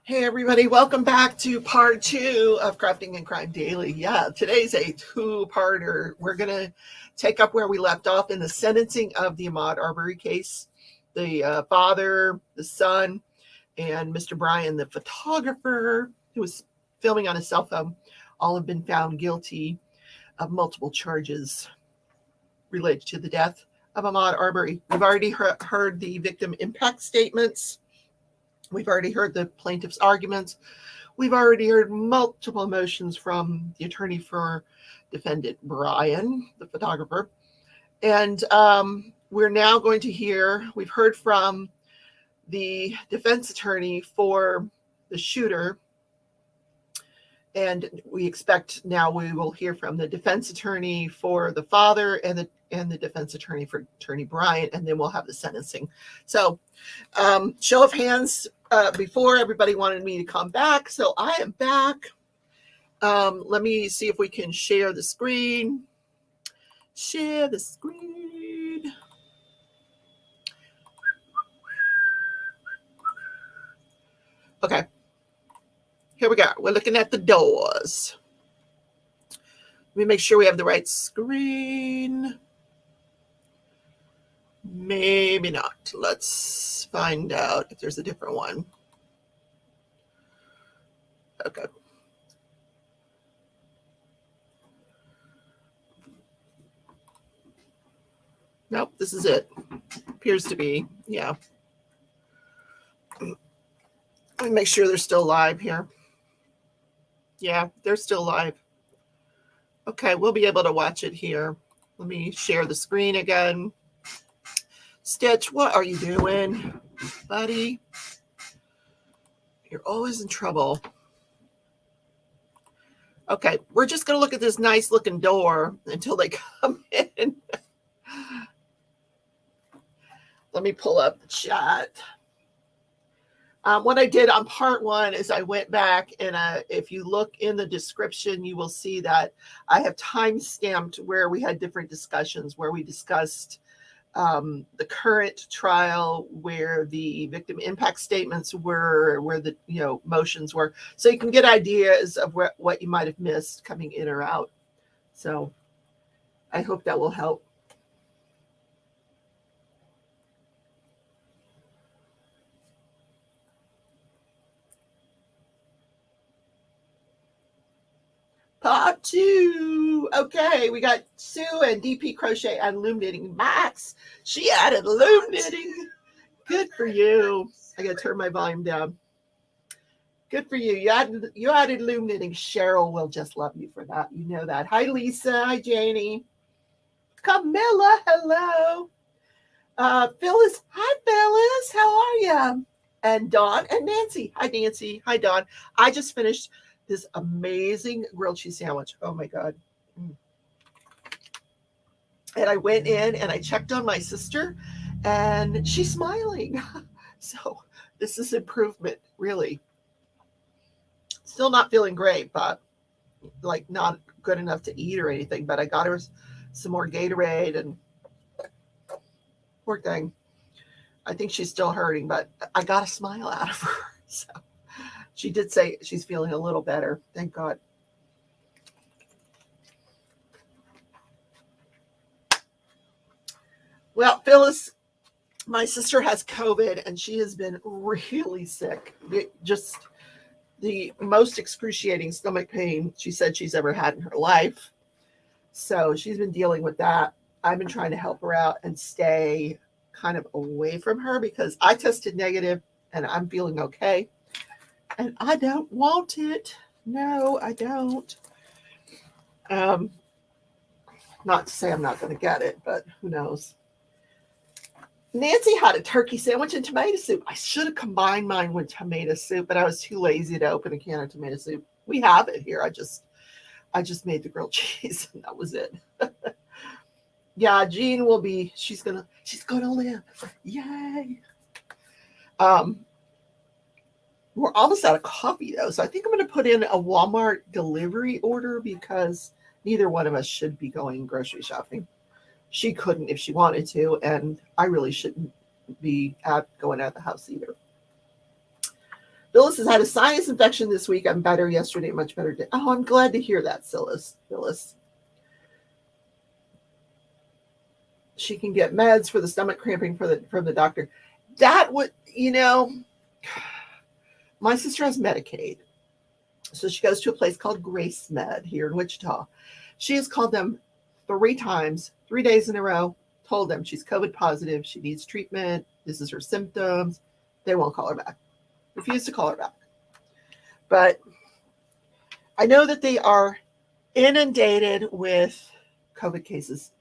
Hey everybody, welcome back to part 2 of Crafting and Crime Daily. Yeah, today's a two-parter. We're going to take up where we left off in the sentencing of the Ahmaud Arbery case. The father, the son, and Mr. Bryan, the photographer who was filming on his cell phone, all have been found guilty of multiple charges related to the death of Ahmaud Arbery. We've already heard the victim impact statements. We've already heard the plaintiff's arguments. We've already heard multiple motions from the attorney for defendant Bryan, the photographer. And we're now going to hear, we've heard from the defense attorney for the shooter. And we expect now we will hear from the defense attorney for the father and the defense attorney for attorney Bryan, and then we'll have the sentencing. So show of hands, before everybody wanted me to come back, so I am back. Let me see if we can share the screen. Share the screen. Okay. Here we go. We're looking at the doors. Let me make sure we have the right screen. Maybe not. Let's find out if there's a different one. Okay. Nope, this is it. Appears to be. Yeah. Let me make sure they're still live here. Yeah, they're still live. Okay, we'll be able to watch it here. Let me share the screen again. Stitch, what are you doing, buddy? You're always in trouble. Okay, we're just going to look at this nice looking door until they come in. Let me pull up the chat. What I did on part 1 is I went back and if you look in the description, you will see that I have time stamped where we had different discussions, where we discussed the current trial, where the victim impact statements were, where the motions were, so you can get ideas of what you might have missed coming in or out. So I hope that will help. Part 2. Okay, we got Sue and DP Crochet and Loom Knitting. Max, she added loom knitting. Good for you. I gotta turn my volume down. Good for you. You added loom knitting. Cheryl will just love you for that. You know that. Hi, Lisa. Hi, Janie. Camilla, hello. Phyllis. Hi, Phyllis. How are you? And Dawn and Nancy. Hi, Nancy. Hi, Dawn. I just finished this amazing grilled cheese sandwich. Oh my God. And I went in and I checked on my sister and she's smiling. So this is improvement, really. Still not feeling great, but like not good enough to eat or anything. But I got her some more Gatorade and poor thing. I think she's still hurting, but I got a smile out of her. So she did say she's feeling a little better. Thank God. Well, Phyllis, my sister has COVID and she has been really sick. Just the most excruciating stomach pain she said she's ever had in her life. So she's been dealing with that. I've been trying to help her out and stay kind of away from her because I tested negative and I'm feeling okay. And I don't want it. No, I don't. Not to say I'm not going to get it, but who knows. Nancy had a turkey sandwich and tomato soup. I should have combined mine with tomato soup, but I was too lazy to open a can of tomato soup. We have it here. I just made the grilled cheese and that was it. Yeah, Jean will be, she's gonna live. Yay. We're almost out of coffee though, so I think I'm going to put in a Walmart delivery order because neither one of us should be going grocery shopping. She couldn't if she wanted to, and I really shouldn't be going out of the house either. Phyllis has had a sinus infection this week. I'm better yesterday, much better today. Oh, I'm glad to hear that, Phyllis. She can get meds for the stomach cramping from the doctor. That would, my sister has Medicaid. So she goes to a place called Grace Med here in Wichita. She has called them 3 times, 3 days in a row, told them she's COVID positive, she needs treatment, this is her symptoms. They won't call her back. Refuse to call her back. But I know that they are inundated with COVID cases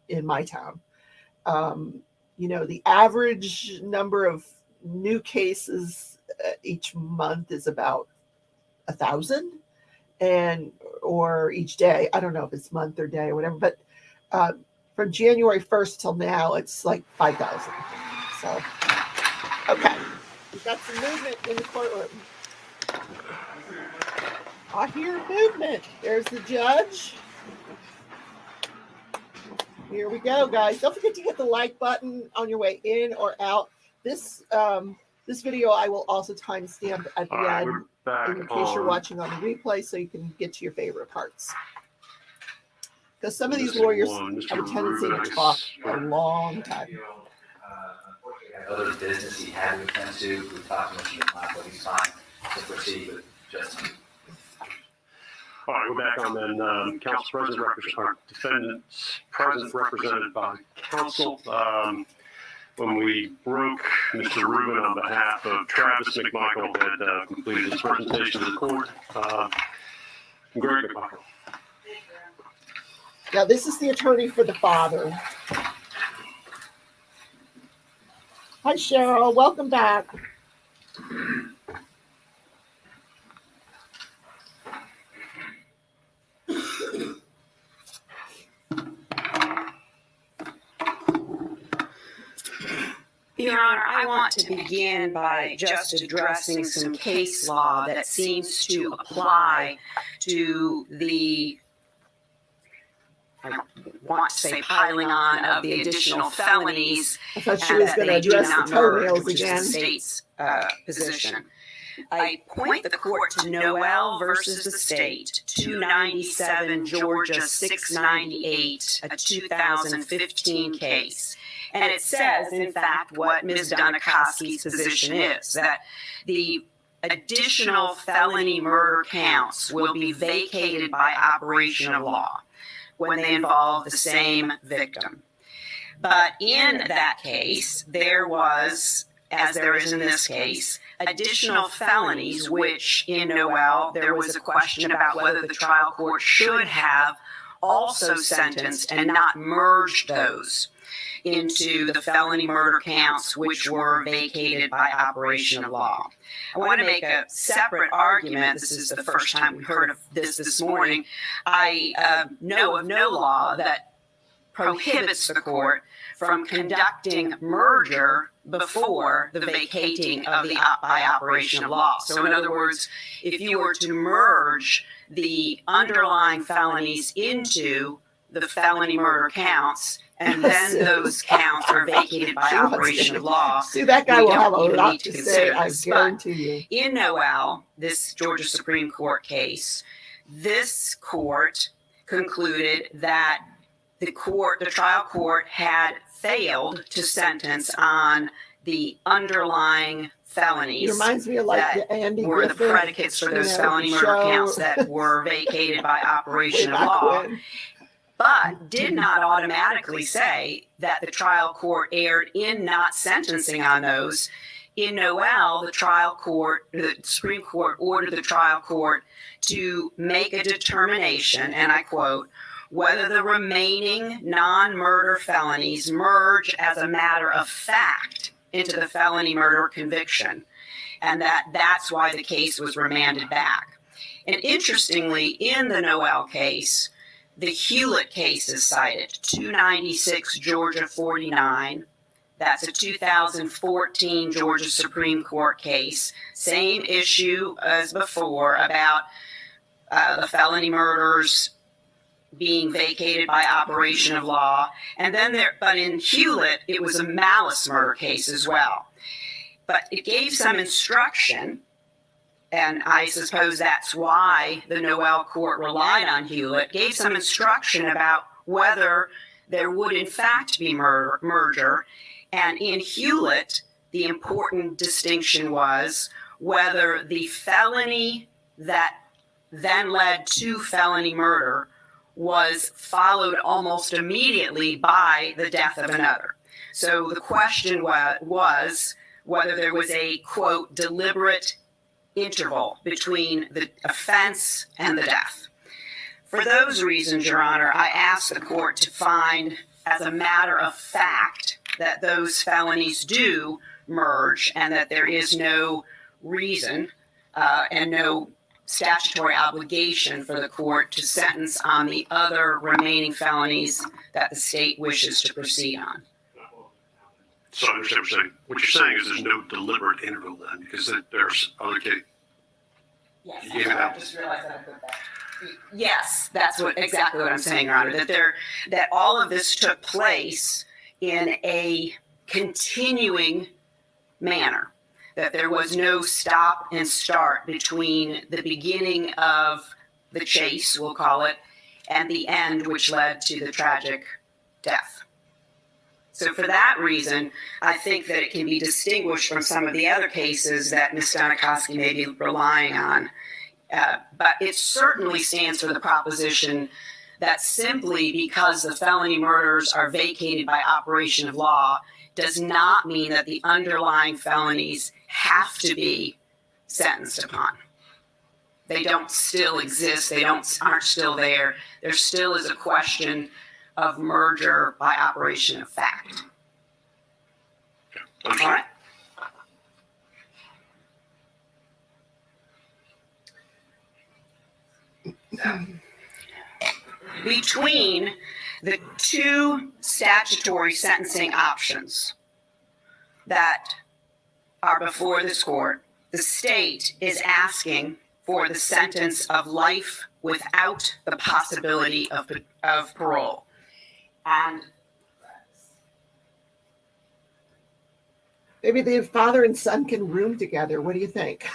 in my town. The average number of new cases each month is about 1,000, or each day. I don't know if it's month or day or whatever, but from January 1st till now, it's like 5,000. So, okay. We've got some movement in the courtroom. I hear movement. There's the judge. Here we go, guys. Don't forget to hit the like button on your way in or out. This video I will also timestamp at the end in case you're watching on the replay, so you can get to your favorite parts. Because some of these lawyers have a tendency to talk for a long time. Other business he had to attend to. We talked to Mcmichael. He's fine to proceed with justice. All right, we're back on then. Counsel present, defendants present, represented by counsel. When we broke, Mr. Rubin, on behalf of Travis Mcmichael, had completed his presentation to the court. Greg Mcmichael. Now, this is the attorney for the father. Hi, Cheryl. Welcome back. Your Honor, I want to begin by just addressing some case law that seems to apply to the, I want to say, piling on of the additional felonies. I thought she was going to address the toenails again. The state's position. I point the court to Noel versus the state, 297 Georgia 698, a 2015 case. And it says, in fact, what Ms. Dunikoski's position is, that the additional felony murder counts will be vacated by operation of law when they involve the same victim. But in that case, there was, as there is in this case, additional felonies, which in Noel, there was a question about whether the trial court should have also sentenced and not merged those into the felony murder counts, which were vacated by operation of law. I want to make a separate argument. This is the first time we heard of this morning. I know of no law that prohibits the court from conducting merger before the vacating of the by operation of law. So in other words, if you were to merge the underlying felonies into the felony murder counts, and then those counts are vacated by operation of law. See, that guy will have a lot to say, I guarantee you. In Noel, this Georgia Supreme Court case, this court concluded that the trial court had failed to sentence on the underlying felonies. It reminds me of like the Andy were Griffith, the predicates for those felony murder counts that were vacated by operation of law. But did not automatically say that the trial court erred in not sentencing on those. In Noel, the Supreme Court ordered the trial court to make a determination, and I quote, whether the remaining non-murder felonies merge as a matter of fact into the felony murder conviction, and that's why the case was remanded back. And interestingly, in the Noel case, the Hewlett case is cited, 296 Georgia 49. That's a 2014 Georgia Supreme Court case. Same issue as before about the felony murders being vacated by operation of law. And then but in Hewlett, it was a malice murder case as well. But it gave some instruction and I suppose that's why the Noel court relied on Hewlett, gave some instruction about whether there would in fact be merger. And in Hewlett, the important distinction was whether the felony that then led to felony murder was followed almost immediately by the death of another. So the question was whether there was a, quote, deliberate interval between the offense and the death. For those reasons, Your Honor, I ask the court to find as a matter of fact that those felonies do merge and that there is no reason and no statutory obligation for the court to sentence on the other remaining felonies that the state wishes to proceed on. So I understand what you're saying is there's no deliberate interval then, because there's other cases. Yes, Yeah. I just realized that I put that. Yes, that's exactly what I'm saying, Your Honor, that all of this took place in a continuing manner, that there was no stop and start between the beginning of the chase, we'll call it, and the end, which led to the tragic death. So for that reason, I think that it can be distinguished from some of the other cases that Ms. Stanikowski may be relying on. But it certainly stands for the proposition that simply because the felony murders are vacated by operation of law does not mean that the underlying felonies have to be sentenced upon. They don't still exist. They aren't still there. There still is a question of merger by operation of fact. All right. Between the two statutory sentencing options that are before this court, the state is asking for the sentence of life without the possibility of parole. And Maybe the father and son can room together. What do you think?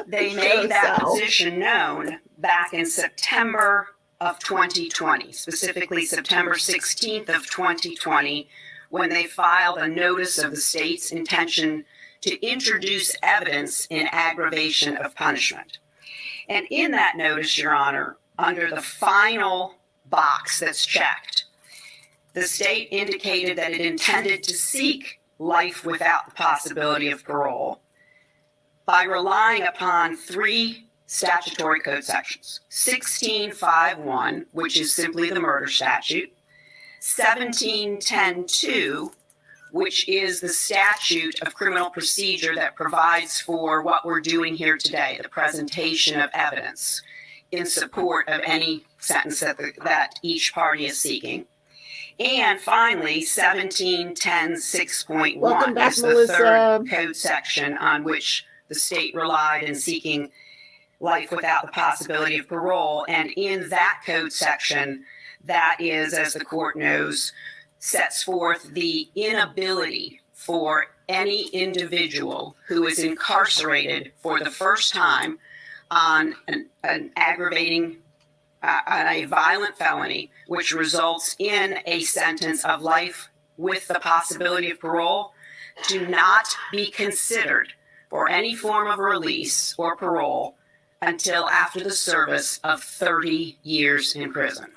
they made that position known back in September of 2020, specifically September 16th of 2020, when they filed a notice of the state's intention to introduce evidence in aggravation of punishment. And in that notice, Your Honor, under the final box that's checked, the state indicated that it intended to seek life without the possibility of parole by relying upon three statutory code sections: 1651, which is simply the murder statute; 1710-2, which is the statute of criminal procedure that provides for what we're doing here today, the presentation of evidence in support of any sentence that each party is seeking. And finally, 1710-6.1 Welcome back, is the Melissa. third code section on which the state relied in seeking life without the possibility of parole. And in that code section, that is, as the court knows, sets forth the inability for any individual who is incarcerated for the first time on an aggravating, on a violent felony, which results in a sentence of life with the possibility of parole, to not be considered for any form of release or parole until after the service of 30 years in prison.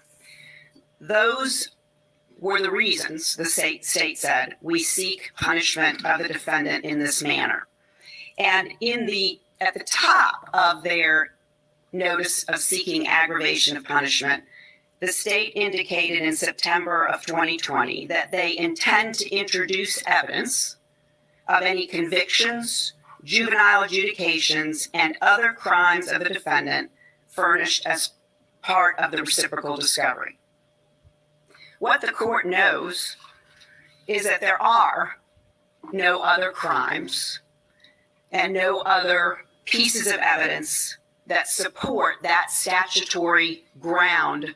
Those were the reasons the state said we seek punishment of the defendant in this manner. And at the top of their notice of seeking aggravation of punishment, the state indicated in September of 2020 that they intend to introduce evidence of any convictions, juvenile adjudications, and other crimes of the defendant furnished as part of the reciprocal discovery. What the court knows is that there are no other crimes and no other pieces of evidence that support that statutory ground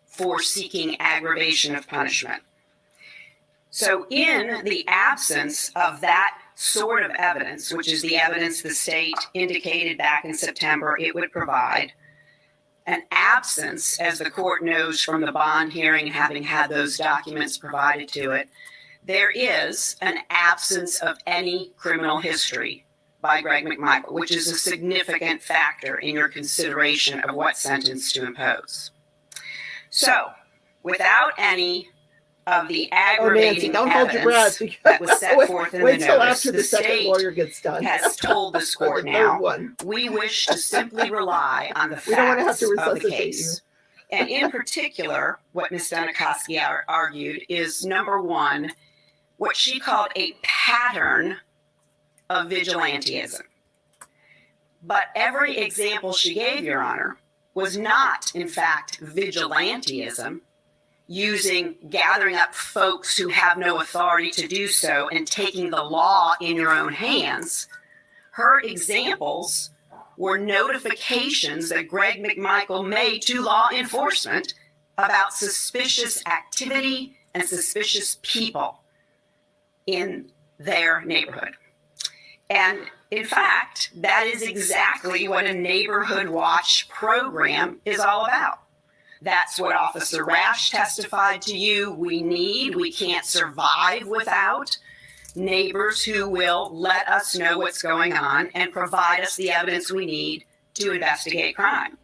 for seeking aggravation of punishment. So in the absence of that sort of evidence, which is the evidence the state indicated back in September it would provide, an absence, as the court knows from the bond hearing, having had those documents provided to it, there is an absence of any criminal history by Greg Mcmichael, which is a significant factor in your consideration of what sentence to impose. So, without any of the aggravating don't hold your breath, evidence that was set forth in the wait till notice, after the second state lawyer gets done. has told this Or court the now, third one. we wish to simply rely on the We don't want to have facts to of the resuscitate you. case. And in particular, what Ms. Dunikoski argued is, number one, what she called a pattern of vigilantism. But every example she gave, Your Honor, was not, in fact, vigilantism, gathering up folks who have no authority to do so and taking the law in your own hands. Her examples were notifications that Greg Mcmichael made to law enforcement about suspicious activity and suspicious people in their neighborhood. And in fact, that is exactly what a neighborhood watch program is all about. That's what Officer Rash testified to you. We can't survive without neighbors who will let us know what's going on and provide us the evidence we need to investigate crime.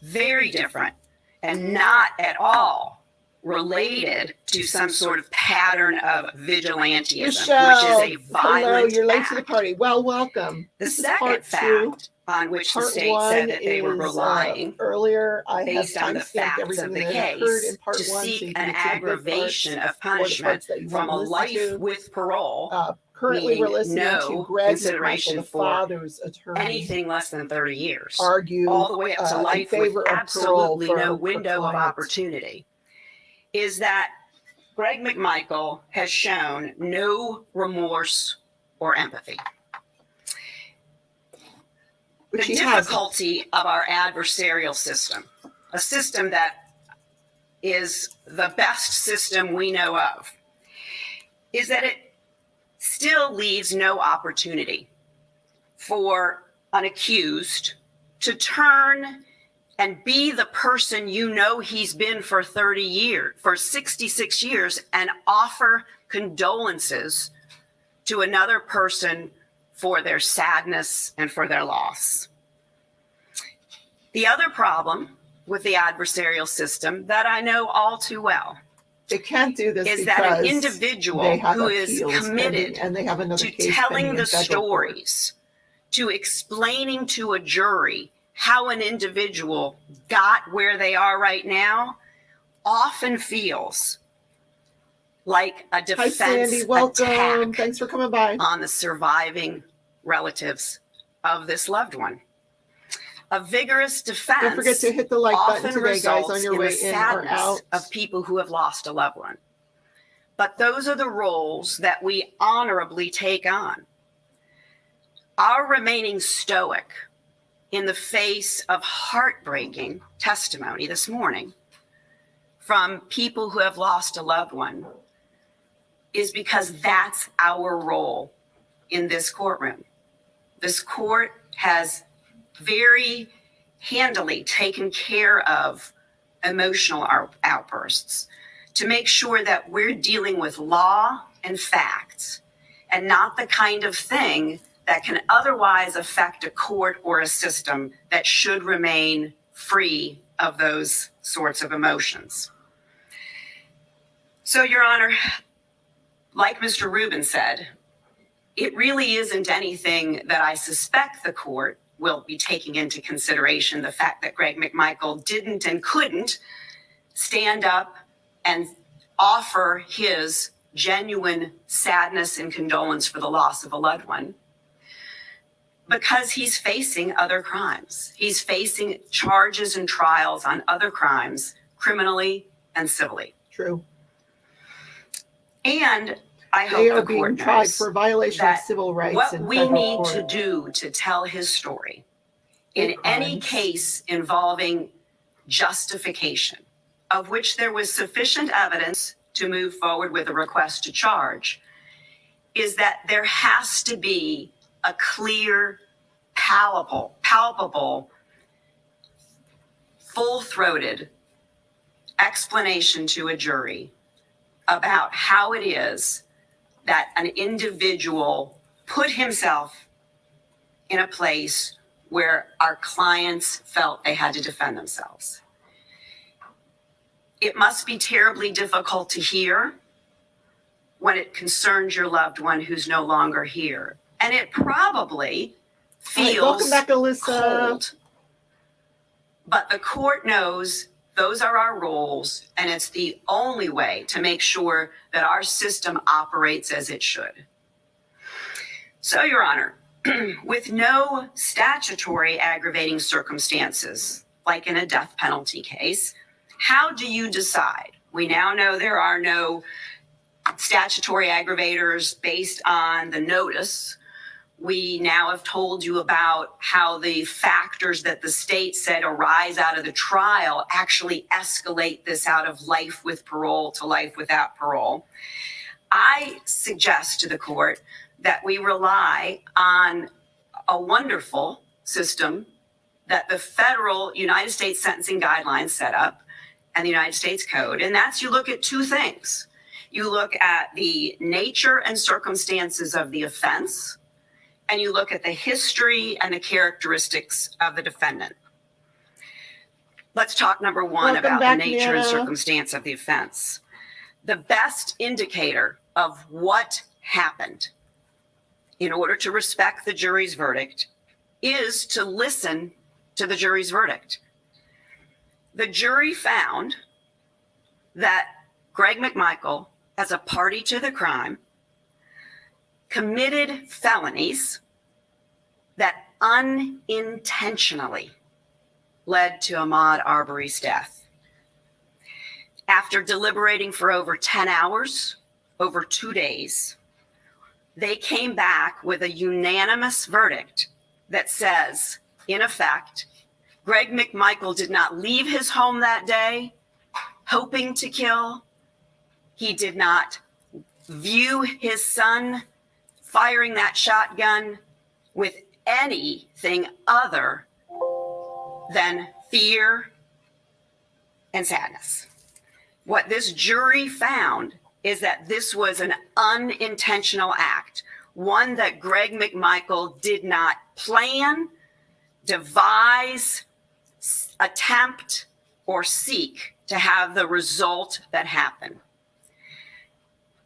Very different and not at all related to some sort of pattern of vigilantism, Michelle, which is a violent hello, you're late act. to the party. Well, welcome. The This is second part fact two. on which the Part state one said that they were is, relying earlier. I have based on the timestamped facts everything of the that occurred in case part to one, so seek you an can see the good aggravation parts of or the punishment parts that you from a want to life listen to. with parole, Currently, meaning we're listening no to Greg consideration Mcmichael, the for father's attorney, anything less than 30 years, argue all the way up to in life favor with of absolutely parole no for window of clients. opportunity, is that Greg Mcmichael has shown no remorse or empathy. Which The he hasn't. difficulty of our adversarial system, a system that is the best system we know of, is that it still leaves no opportunity for an accused to turn and be the person you know he's been for 30 years, for 66 years, and offer condolences to another person for their sadness and for their loss. The other problem with the adversarial system that I know all too well They can't do this is because that an individual they have who is appeals committed pending, and they have another to case telling pending the in federal court. stories, to explaining to a jury how an individual got where they are right now, often feels like a Hi, defense Sandy. Welcome. attack Thanks for coming by. on the surviving relatives of this loved one. A vigorous defense Don't forget to hit the like button often today, guys, on results your in the way in or sadness out. of people who have lost a loved one. But those are the roles that we honorably take on. Our remaining stoic in the face of heartbreaking testimony this morning from people who have lost a loved one is because that's our role in this courtroom. This court has very handily taken care of emotional outbursts to make sure that we're dealing with law and facts and not the kind of thing that can otherwise affect a court or a system that should remain free of those sorts of emotions. So, Your Honor, like Mr. Rubin said, it really isn't anything that I suspect the court will be taking into consideration, the fact that Greg Mcmichael didn't and couldn't stand up and offer his genuine sadness and condolence for the loss of a loved one, because he's facing other crimes. He's facing charges and trials on other crimes, criminally and civilly. True. And I hope They are the being court tried knows for violation of that civil rights what in we federal need court. to do to tell his story in Hate any crimes. case involving justification, of which there was sufficient evidence to move forward with a request to charge, is that there has to be a clear, palpable, full-throated explanation to a jury about how it is that an individual put himself in a place where our clients felt they had to defend themselves. It must be terribly difficult to hear when it concerns your loved one who's no longer here. And it probably feels welcome back, Alyssa. cold. But the court knows those are our roles, and it's the only way to make sure that our system operates as it should. So, Your Honor, with no statutory aggravating circumstances, like in a death penalty case, how do you decide? We now know there are no statutory aggravators based on the notice. We now have told you about how the factors that the state said arise out of the trial actually escalate this out of life with parole to life without parole. I suggest to the court that we rely on a wonderful system that the federal United States sentencing guidelines set up and the United States Code, and that's you look at two things. You look at the nature and circumstances of the offense, and you look at the history and the characteristics of the defendant. Let's talk number one about the nature and circumstance of the offense. The best indicator of what happened in order to respect the jury's verdict is to listen to the jury's verdict. The jury found that Greg Mcmichael, as a party to the crime, committed felonies that unintentionally led to Ahmaud Arbery's death. After deliberating for over 10 hours, over 2 days, they came back with a unanimous verdict that says, in effect, Greg Mcmichael did not leave his home that day hoping to kill. He did not view his son firing that shotgun with anything other than fear and sadness. What this jury found is that this was an unintentional act, one that Greg Mcmichael did not plan, devise, attempt, or seek to have the result that happened.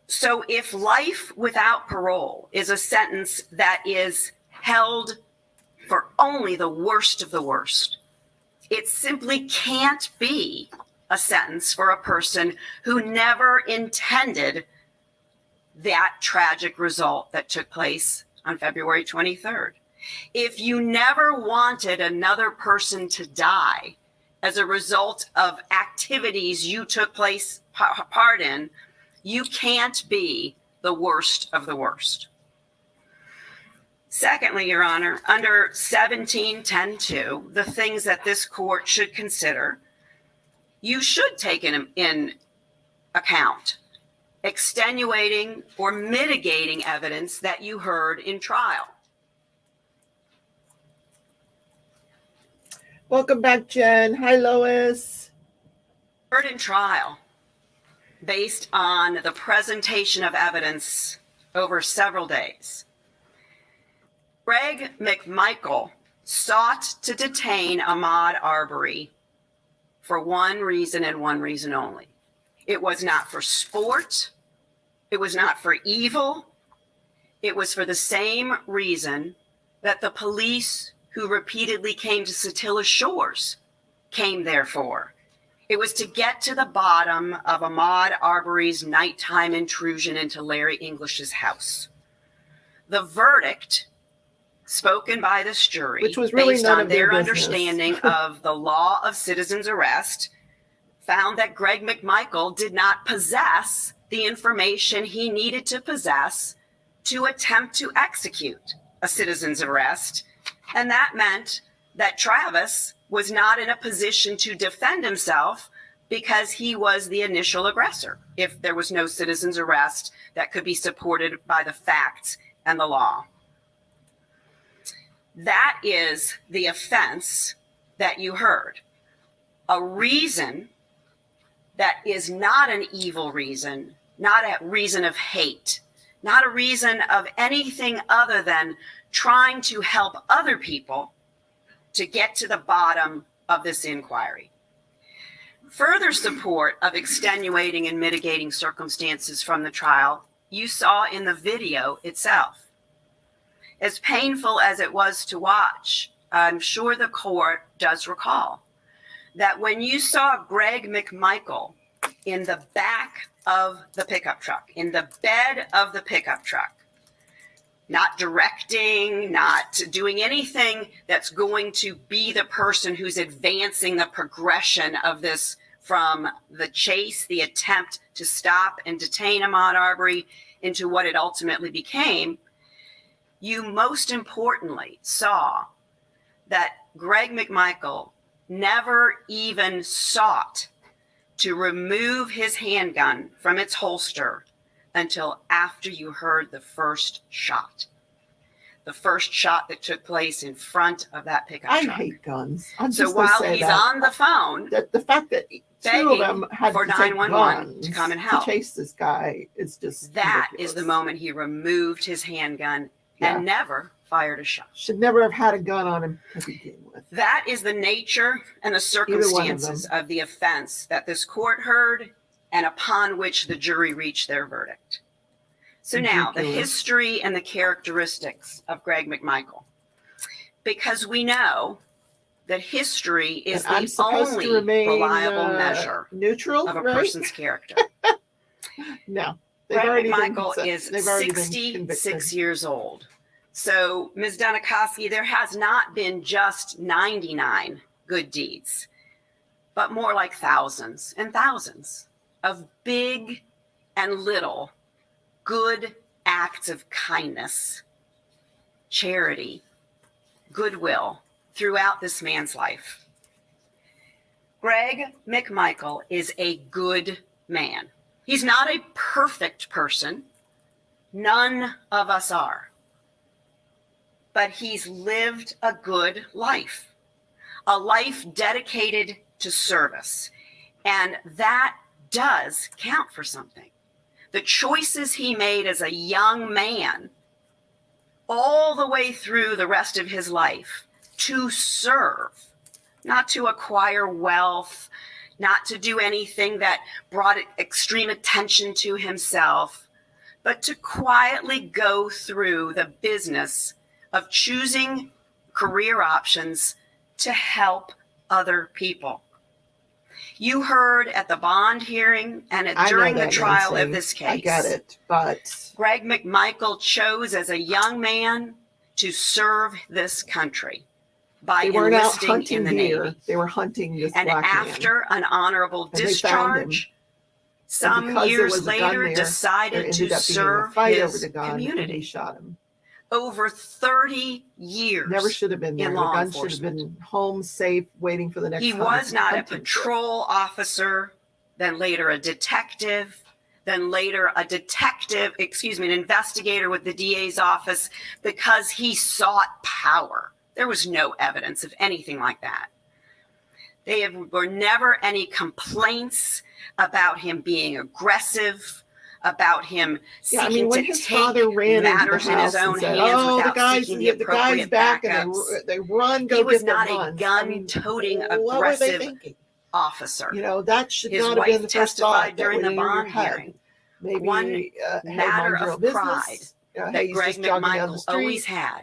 So if life without parole is a sentence that is held for only the worst of the worst, it simply can't be a sentence for a person who never intended that tragic result that took place on February 23rd. If you never wanted another person to die as a result of activities you took part in, you can't be the worst of the worst. Secondly, Your Honor, under 1710-2, the things that this court should consider, you should take in account extenuating or mitigating evidence that you heard in trial. Welcome back, Jen. Hi, Lois. Heard in trial based on the presentation of evidence over several days. Greg Mcmichael sought to detain Ahmaud Arbery for one reason and one reason only. It was not for sport. It was not for evil. It was for the same reason that the police who repeatedly came to Satilla Shores came there for. It was to get to the bottom of Ahmaud Arbery's nighttime intrusion into Larry English's house. The verdict spoken by this jury, which was really based none on of their their business. understanding of the law of citizen's arrest, found that Greg Mcmichael did not possess the information he needed to possess to attempt to execute a citizen's arrest. And that meant that Travis was not in a position to defend himself because he was the initial aggressor if there was no citizen's arrest that could be supported by the facts and the law. That is the offense that you heard. A reason that is not an evil reason, not a reason of hate, not a reason of anything other than trying to help other people to get to the bottom of this inquiry. Further support of extenuating and mitigating circumstances from the trial you saw in the video itself. As painful as it was to watch, I'm sure the court does recall that when you saw Greg Mcmichael in the back of the pickup truck, in the bed of the pickup truck, not directing, not doing anything that's going to be the person who's advancing the progression of this from the chase, the attempt to stop and detain Ahmaud Arbery into what it ultimately became, you most importantly saw that Greg Mcmichael never even sought to remove his handgun from its holster until after you heard the first shot. The first shot that took place in front of that pickup I truck. hate guns. So while he's on the phone, the fact that two of them had for to take 911 guns to come and help. to chase this guy is just that ridiculous. is the moment he removed his handgun and never fired a shot. Should never have had a gun on him to begin with. That is the nature and the circumstances of the offense that this court heard and upon which the jury reached their verdict. So now, the history and the characteristics of Greg Mcmichael. Because we know that history is And I'm the supposed only to remain reliable measure neutral of a right? person's character. No, they've Greg already Mcmichael been, is they've already been 66 convicted. years old. So, Ms. Donikoski, there has not been just 99 good deeds, but more like thousands and thousands of big and little good acts of kindness, charity, goodwill throughout this man's life. Greg Mcmichael is a good man. He's not a perfect person. None of us are. But he's lived a good life, a life dedicated to service. And that does count for something. The choices he made as a young man, all the way through the rest of his life, to serve, not to acquire wealth, not to do anything that brought extreme attention to himself, but to quietly go through the business of choosing career options to help other people. You heard at the bond hearing and during the trial of this case. I get it, but Greg Mcmichael chose as a young man to serve this country by they weren't out enlisting hunting in the deer. Navy. They were hunting this And black after an honorable And they found him. discharge, some because there years was a gun later there, decided ended to up being a serve fight over his the gun, and he community. shot him. Over 30 years. Never should have been there. in The law gun should have been home, safe, waiting for the next. He was not a hunting trip. patrol officer, then later a detective, then later an investigator with the DA's office because he sought power. There was no evidence of anything like that. Were never any complaints about him being aggressive, about him seeking when to his take father ran matters into in the his house own and said, hands "Oh, without seeking the the guy's appropriate back," backups. and they run, go He was get their not a guns. gun-toting, what were they aggressive thinking? officer. That should His not have been wife the first testified thought during that the went in your bond head. hearing. Maybe One hey, matter mind your of own business. pride Hey, that he's Greg just jogging down the Mcmichael street. always had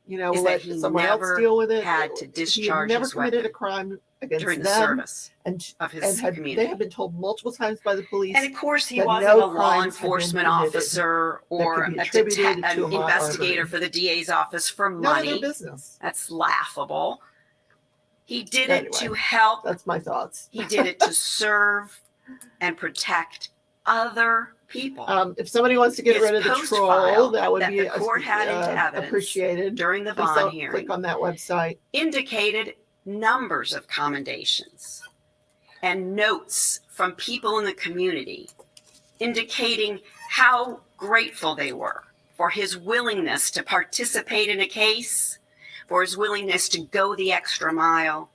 We'll is let that he someone else never deal with it. had to He discharge had never his committed weapon a crime against during the them, service and of his they community. have been told multiple times by the police. And of course, he that wasn't no a law crimes have been enforcement committed officer or could be attributed to an Ahmaud investigator Arbery. for the DA's office for None of their money. business. That's laughable. He did Anyway, it to help. That's my thoughts. He did it to serve and protect other people. If somebody wants to get His rid of the post troll, file that would that be the court had into evidence appreciated. during the Please bond don't hearing click on that website. indicated numbers of commendations and notes from people in the community indicating how grateful they were for his willingness to participate in a case, for his willingness to go the extra mile,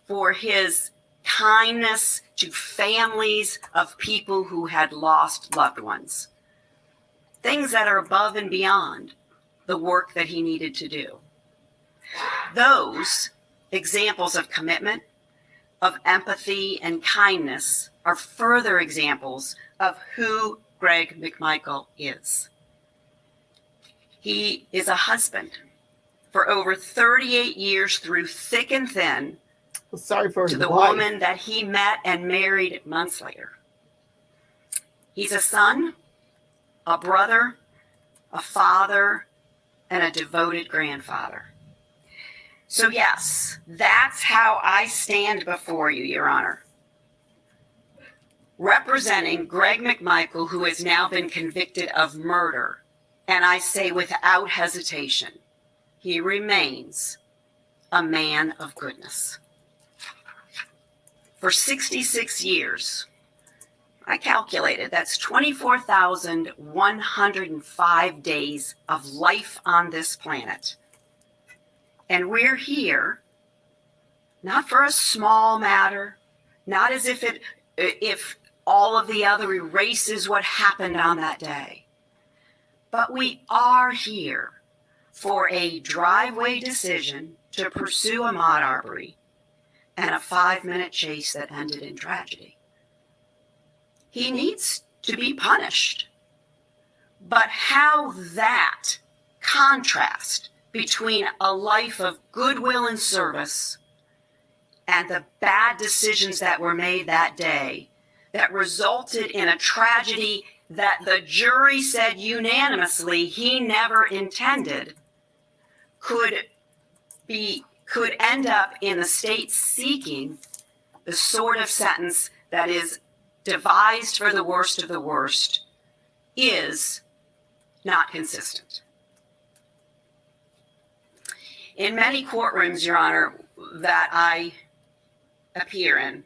for his kindness to families of people who had lost loved ones. Things that are above and beyond the work that he needed to do. Those examples of commitment, of empathy and kindness are further examples of who Greg Mcmichael is. He is a husband for over 38 years through thick and thin Sorry for to his the wife. woman that he met and married months later. He's a son, a brother, a father, and a devoted grandfather. So yes, that's how I stand before you, Your Honor, representing Greg Mcmichael, who has now been convicted of murder. And I say without hesitation, he remains a man of goodness. For 66 years, I calculated that's 24,105 days of life on this planet. And we're here, not for a small matter, not as if all of the other erases what happened on that day. But we are here for a driveway decision to pursue Ahmaud Arbery and a 5-minute chase that ended in tragedy. He needs to be punished. But how that contrast between a life of goodwill and service and the bad decisions that were made that day that resulted in a tragedy that the jury said unanimously he never intended could end up in the state seeking the sort of sentence that is devised for the worst of the worst is not consistent. In many courtrooms, Your Honor, that I appear in,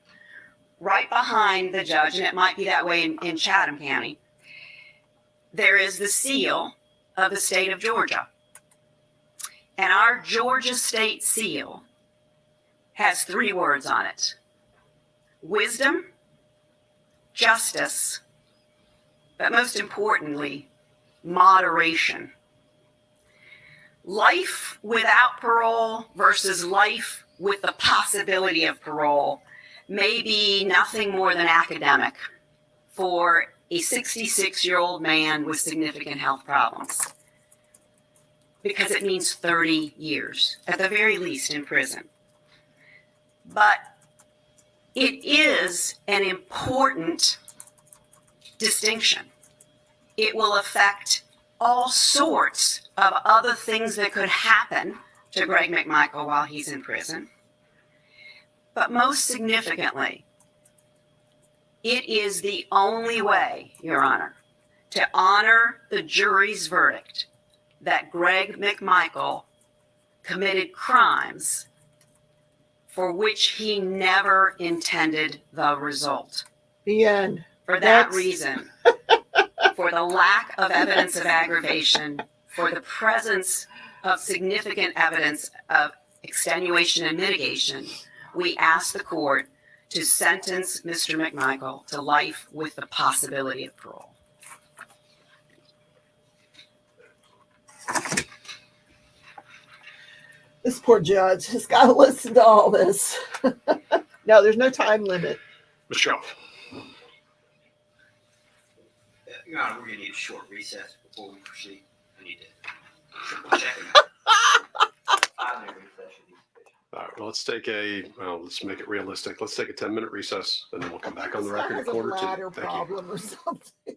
right behind the judge, and it might be that way in Chatham County, there is the seal of the state of Georgia. And our Georgia state seal has 3 words on it: wisdom, justice, but most importantly, moderation. Life without parole versus life with the possibility of parole may be nothing more than academic for a 66-year-old man with significant health problems, because it means 30 years, at the very least, in prison. But it is an important distinction. It will affect all sorts of other things that could happen to Greg Mcmichael while he's in prison. But most significantly, it is the only way, Your Honor, to honor the jury's verdict that Greg Mcmichael committed crimes for which he never intended the result. The end. For that reason, for the lack of evidence of aggravation, for the presence of significant evidence of extenuation and mitigation, we ask the court to sentence Mr. Mcmichael to life with the possibility of parole. This poor judge has got to listen to all this. No, there's no time limit. Michelle. Your Honor, we're going to need a short recess before we proceed. I need to triple check it. 5-minute recess should be sufficient. All right, well, let's make it realistic. Let's take a 10-minute recess, and then we'll come back on the record Has at a 1:45. bladder Thank you. problem or something.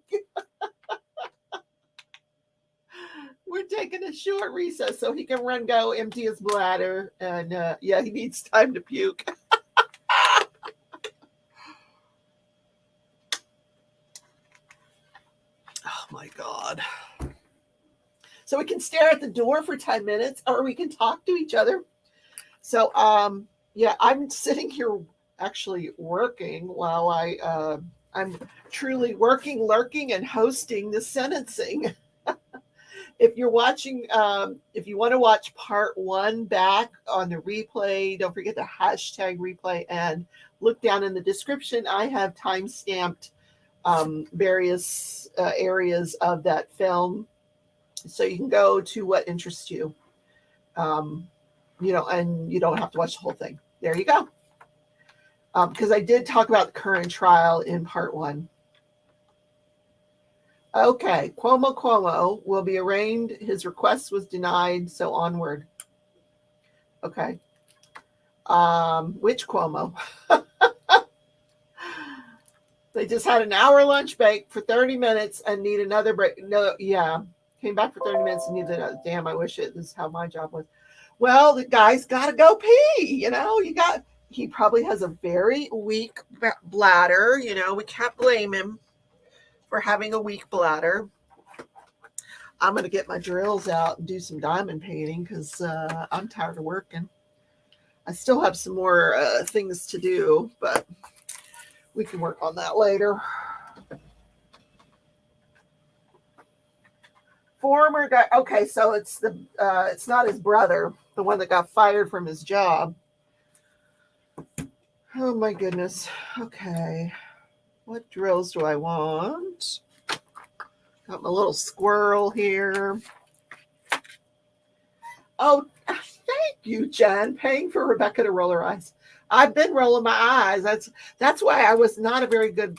We're taking a short recess so he can go empty his bladder, and he needs time to puke. Oh my God. So we can stare at the door for 10 minutes, or we can talk to each other. So I'm sitting here actually working while I'm truly working, lurking, and hosting the sentencing. If you're watching, if you want to watch part 1 back on the replay, don't forget to hashtag replay and look down in the description. I have time-stamped various areas of that film, so you can go to what interests you, and you don't have to watch the whole thing. There you go. Because I did talk about the current trial in part 1. Okay, Cuomo will be arraigned. His request was denied, so onward. Okay. Which Cuomo? They just had an hour lunch break for 30 minutes and need another break. No, yeah. Came back for 30 minutes and needed another. Damn, I wish this is how my job was. Well, the guy's got to go pee. He probably has a very weak bladder. We can't blame him for having a weak bladder. I'm going to get my drills out and do some diamond painting because I'm tired of working. I still have some more things to do, but we can work on that later. Former guy. Okay, so it's not his brother, the one that got fired from his job. Oh my goodness. Okay. What drills do I want? Got my little squirrel here. Oh, thank you, Jen. Paying for Rebecca to roll her eyes. I've been rolling my eyes. That's why I was not a very good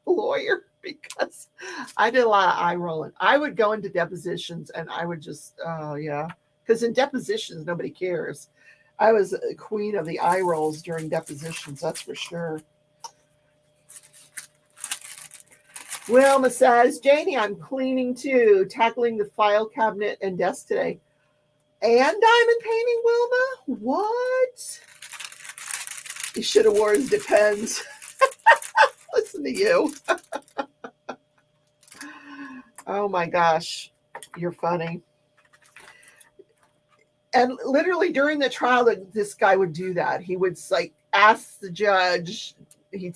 lawyer, because I did a lot of eye rolling. I would go into depositions and I would just, because in depositions, nobody cares. I was a queen of the eye rolls during depositions, that's for sure. Wilma says, Janie, I'm cleaning too, tackling the file cabinet and desk today. And diamond painting, Wilma? What? You should have worn Depends. Listen to you. Oh my gosh, you're funny. And literally during the trial, this guy would do that. He would ask the judge. He'd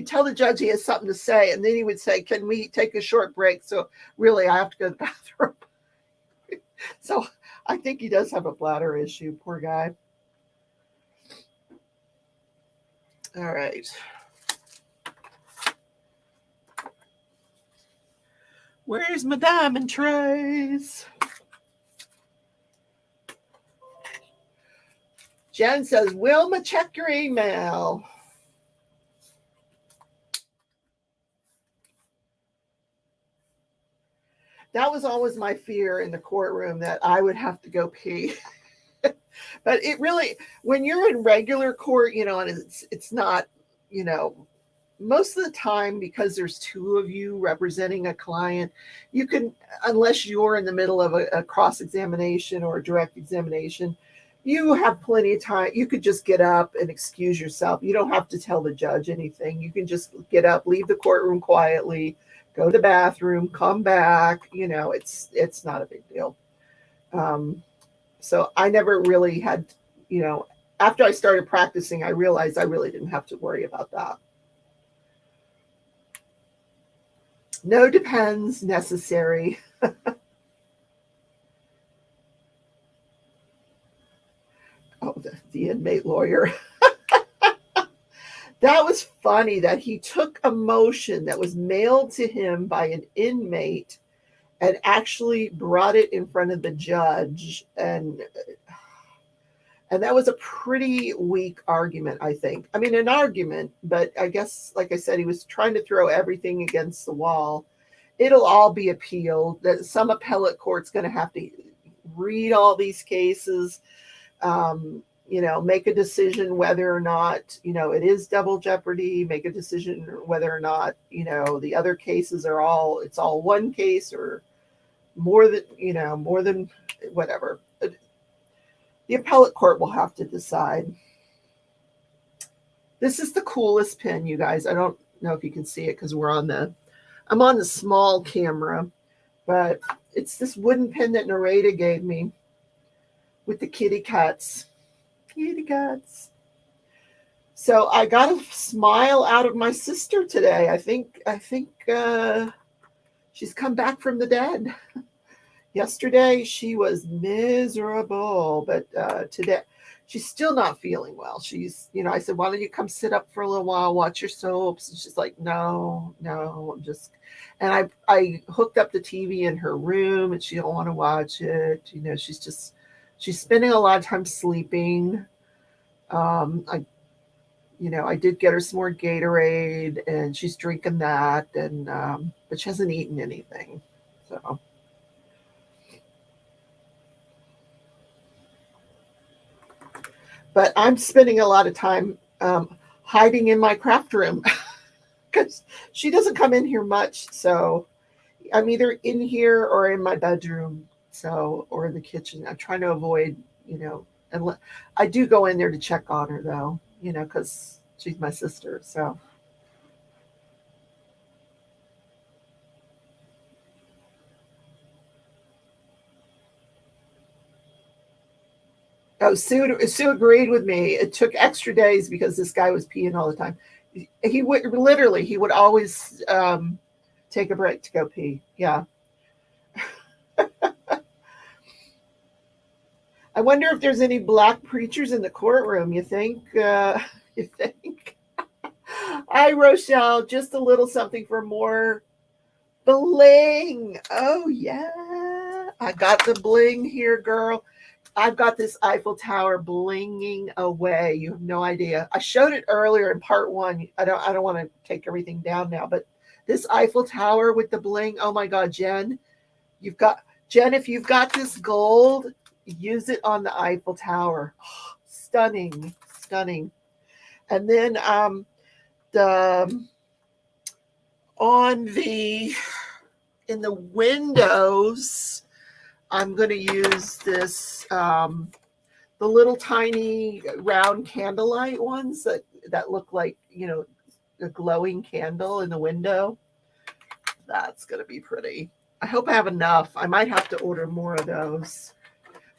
tell the judge he has something to say, and then he would say, "Can we take a short break?" So really, I have to go to the bathroom. So I think he does have a bladder issue. Poor guy. All right. Where's my diamond trays? Jen says, Wilma, check your email. That was always my fear in the courtroom, that I would have to go pee. But it really, when you're in regular court, and it's not, most of the time, because there's two of you representing a client, you can, unless you're in the middle of a cross-examination or a direct examination, you have plenty of time. You could just get up and excuse yourself. You don't have to tell the judge anything. You can just get up, leave the courtroom quietly, go to the bathroom, come back. It's not a big deal. So I never really had, after I started practicing, I realized I really didn't have to worry about that. No Depends necessary. Oh, the inmate lawyer. That was funny that he took a motion that was mailed to him by an inmate and actually brought it in front of the judge. And that was a pretty weak argument, I think. I mean, an argument, but I guess, like I said, he was trying to throw everything against the wall. It'll all be appealed. That some appellate court's going to have to read all these cases, make a decision whether or not, it is double jeopardy, make a decision whether or not, the other cases it's all one case or more than whatever. The appellate court will have to decide. This is the coolest pin, you guys. I don't know if you can see it because I'm on the small camera, but it's this wooden pin that Narrate gave me with the kitty cats. Kitty cats. So I got a smile out of my sister today. I think she's come back from the dead. Yesterday she was miserable, but today she's still not feeling well. She's, I said, why don't you come sit up for a little while, watch your soaps? And she's like, no, I'm just. And I hooked up the TV in her room, and she don't want to watch it. She's spending a lot of time sleeping. I did get her some more Gatorade, and she's drinking that, and but she hasn't eaten anything. So. But I'm spending a lot of time hiding in my craft room because she doesn't come in here much. So I'm either in here or in my bedroom, or in the kitchen. I'm trying to avoid, and I do go in there to check on her though, because she's my sister. So. Oh, Sue agreed with me. It took extra days because this guy was peeing all the time. He would always take a break to go pee. Yeah. I wonder if there's any black preachers in the courtroom. You think? You think? Hi, Rochelle. Just a little something for more bling. Oh yeah, I got the bling here, girl. I've got this Eiffel Tower blinging away. You have no idea. I showed it earlier in part 1. I don't want to take everything down now, but this Eiffel Tower with the bling. Oh my God, Jen, if you've got this gold, use it on the Eiffel Tower. Oh, stunning. And then in the windows, I'm going to use this, the little tiny round candlelight ones that look like, a glowing candle in the window. That's going to be pretty. I hope I have enough. I might have to order more of those.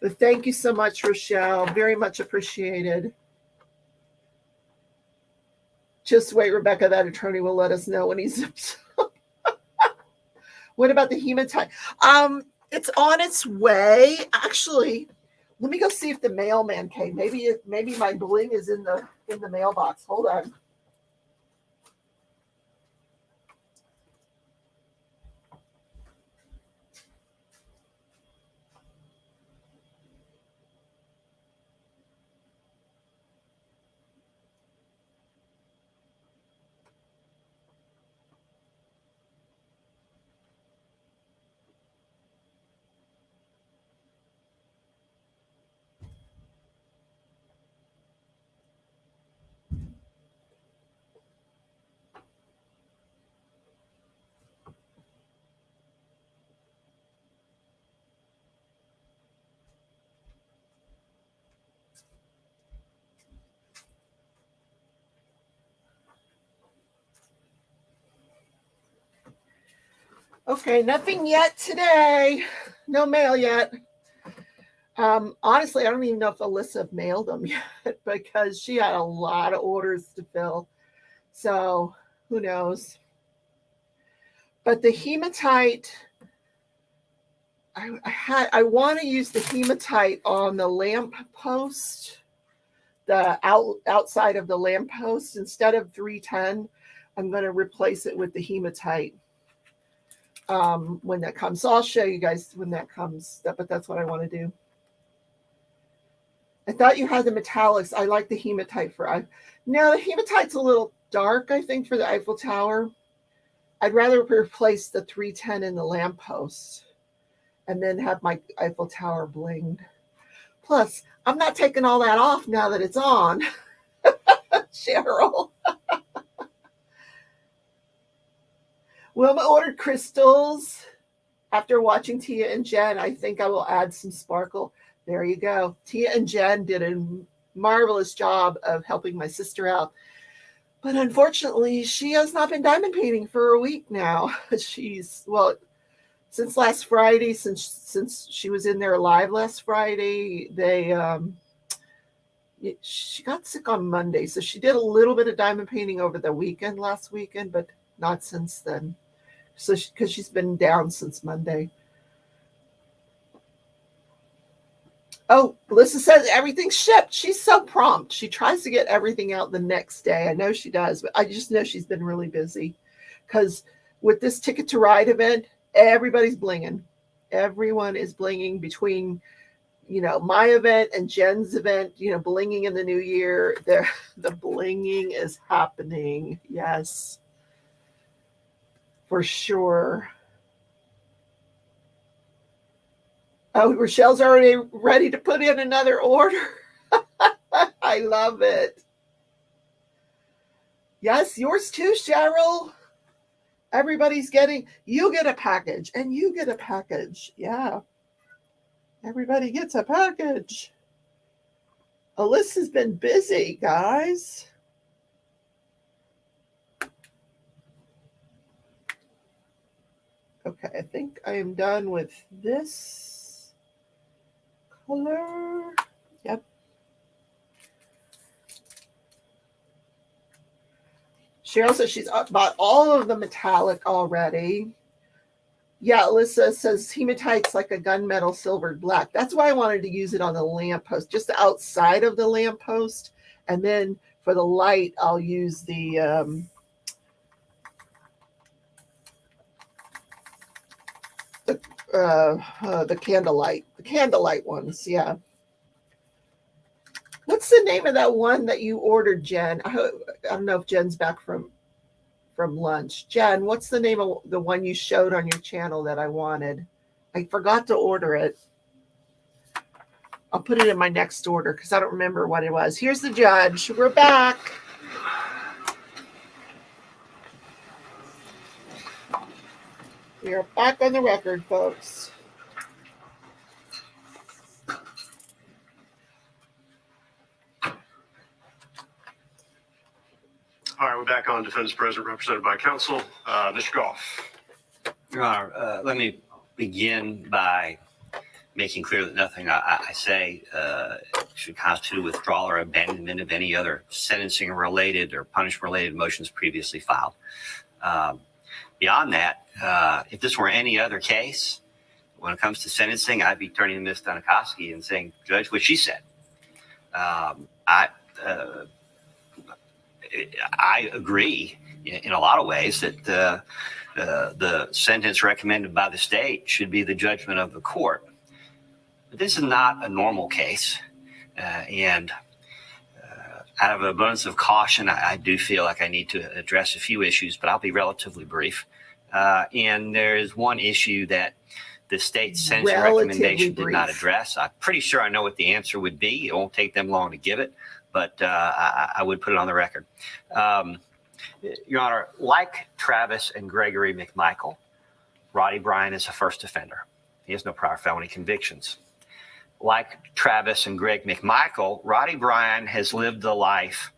But thank you so much, Rochelle. Very much appreciated. Just wait, Rebecca. That attorney will let us know when he's. What about the hematite? It's on its way. Actually, let me go see if the mailman came. Maybe my bling is in the mailbox. Hold on. Okay, nothing yet today. No mail yet. Honestly, I don't even know if Alyssa mailed them yet because she had a lot of orders to fill. So who knows? But the hematite, I want to use the hematite on the lamp post, the outside of the lamp post. Instead of 310, I'm going to replace it with the hematite. When that comes. So I'll show you guys when that comes, but that's what I want to do. I thought you had the metallics. I like the hematite no, the hematite's a little dark, I think, for the Eiffel Tower. I'd rather replace the 310 in the lamppost and then have my Eiffel Tower blinged. Plus, I'm not taking all that off now that it's on. Cheryl. Wilma ordered crystals. After watching Tia and Jen, I think I will add some sparkle. There you go. Tia and Jen did a marvelous job of helping my sister out. But unfortunately, she has not been diamond painting for a week now. Since last Friday, since she was in there live last Friday, they She got sick on Monday, so she did a little bit of diamond painting over the weekend, last weekend, but not since then. So because she's been down since Monday. Oh, Melissa says everything's shipped. She's so prompt. She tries to get everything out the next day. I know she does, but I just know she's been really busy because with this Ticket to Ride event, everybody's blinging. Everyone is blinging between, my event and Jen's event, blinging in the new year. The blinging is happening. Yes, for sure. Oh, Rochelle's already ready to put in another order. I love it. Yes, yours too, Cheryl. Everybody's you get a package and you get a package. Yeah. Everybody gets a package. Alyssa's been busy, guys. Okay, I think I am done with this color. Yep. Cheryl says she's bought all of the metallic already. Yeah, Alyssa says hematite's like a gunmetal silvered black. That's why I wanted to use it on the lamppost, just outside of the lamppost. And then for the light, I'll use the candlelight ones. Yeah. What's the name of that one that you ordered, Jen? I don't know if Jen's back from lunch. Jen, what's the name of the one you showed on your channel that I wanted? I forgot to order it. I'll put it in my next order because I don't remember what it was. Here's the judge. We're back. We are back on the record, folks. All right, we're back on defense president represented by counsel. Mr. Goff. Your Honor, let me begin by making clear that nothing I say should constitute withdrawal or abandonment of any other sentencing-related or punishment-related motions previously filed. Beyond that, if this were any other case, when it comes to sentencing, I'd be turning to Ms. Donikoski and saying, Judge, what she said. I agree in a lot of ways that the sentence recommended by the state should be the judgment of the court. But this is not a normal case. And out of an abundance of caution, I do feel like I need to address a few issues, but I'll be relatively brief. And there is one issue that the state's sentencing recommendation did not address. I'm pretty sure I know what the answer would be. It won't take them long to give it, but I would put it on the record. Your Honor, like Travis and Gregory Mcmichael, Roddy Bryan is a first offender. He has no prior felony convictions. Like Travis and Greg Mcmichael, Roddy Bryan has lived a life,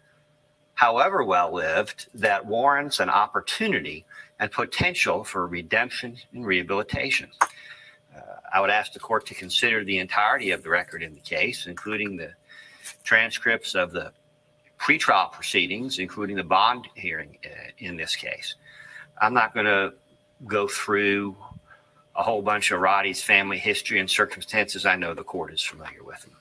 however well lived, that warrants an opportunity and potential for redemption and rehabilitation. I would ask the court to consider the entirety of the record in the case, including the transcripts of the pretrial proceedings, including the bond hearing in this case. I'm not going to go through a whole bunch of Roddy's family history and circumstances. I know the court is familiar with him.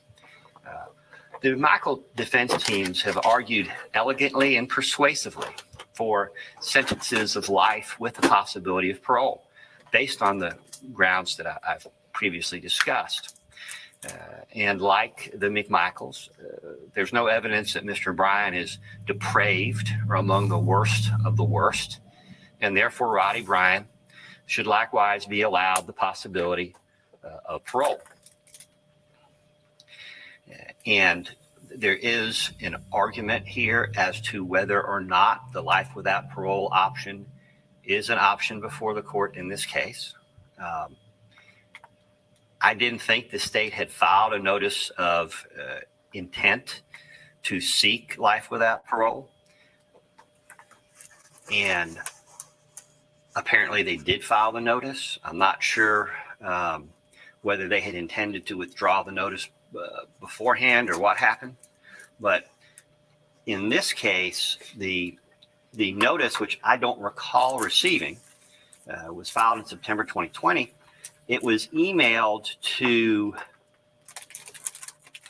The Mcmichael defense teams have argued elegantly and persuasively for sentences of life with the possibility of parole, based on the grounds that I've previously discussed. And like the Mcmichaels, there's no evidence that Mr. Bryan is depraved or among the worst of the worst. And therefore, Roddy Bryan should likewise be allowed the possibility of parole. And there is an argument here as to whether or not the life without parole option is an option before the court in this case. I didn't think the state had filed a notice of intent to seek life without parole. And apparently they did file the notice. I'm not sure whether they had intended to withdraw the notice beforehand or what happened. But in this case, the notice, which I don't recall receiving, was filed in September 2020. It was emailed to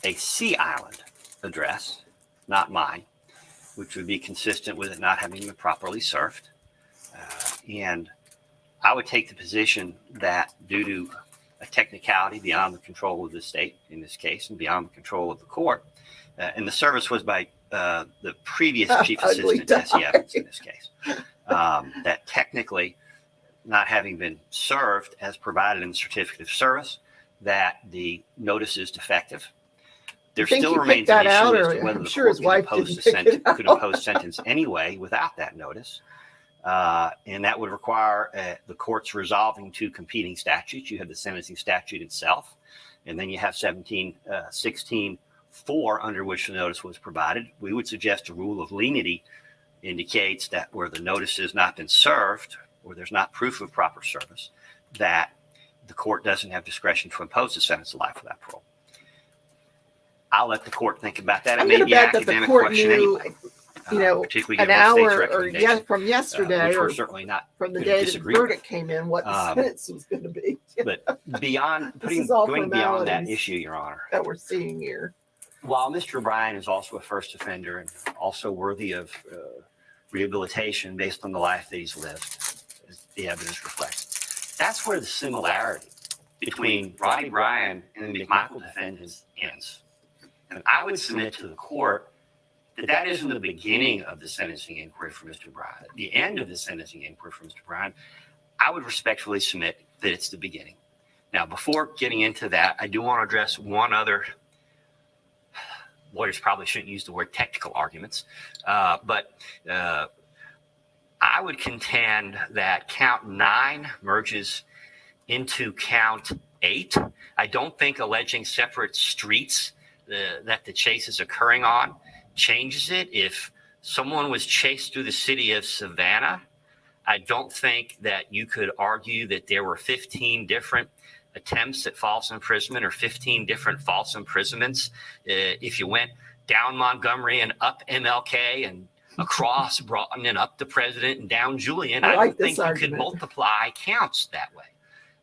a Sea Island address, not mine, which would be consistent with it not having been properly served. And I would take the position that due to a technicality beyond the control of the state in this case and beyond the control of the court, and the service was by the previous chief assistant, Tessie Evans, in this case, that technically, not having been served as provided in the certificate of service, that the notice is defective. There still remains an issue as to whether the court could impose sentence anyway without that notice. And that would require the courts resolving two competing statutes. You have the sentencing statute itself, and then you have 1716-4 under which the notice was provided. We would suggest a rule of lenity indicates that where the notice has not been served or there's not proof of proper service, that the court doesn't have discretion to impose a sentence of life without parole. I'll let the court think about that. It may be an academic question anyway. Particularly an hour or from yesterday, or or certainly not from the day the verdict came in, what the sentence was going to be. But beyond going beyond that issue, Your Honor, that we're seeing here. While Mr. O'Brien is also a first offender and also worthy of rehabilitation based on the life that he's lived, as the evidence reflects, that's where the similarity between Roddy Bryan and the Mcmichael defendants ends. And I would submit to the court that isn't the beginning of the sentencing inquiry for Mr. Bryan. At the end of the sentencing inquiry for Mr. Bryan, I would respectfully submit that it's the beginning. Now, before getting into that, I do want to address one other. Lawyers probably shouldn't use the word technical arguments, but I would contend that count 9 merges into count 8. I don't think alleging separate streets that the chase is occurring on changes it. If someone was chased through the city of Savannah, I don't think that you could argue that there were 15 different attempts at false imprisonment or 15 different false imprisonments. If you went down Montgomery and up MLK and across Broughton and up the President and down Julian, I don't think you could multiply counts that way.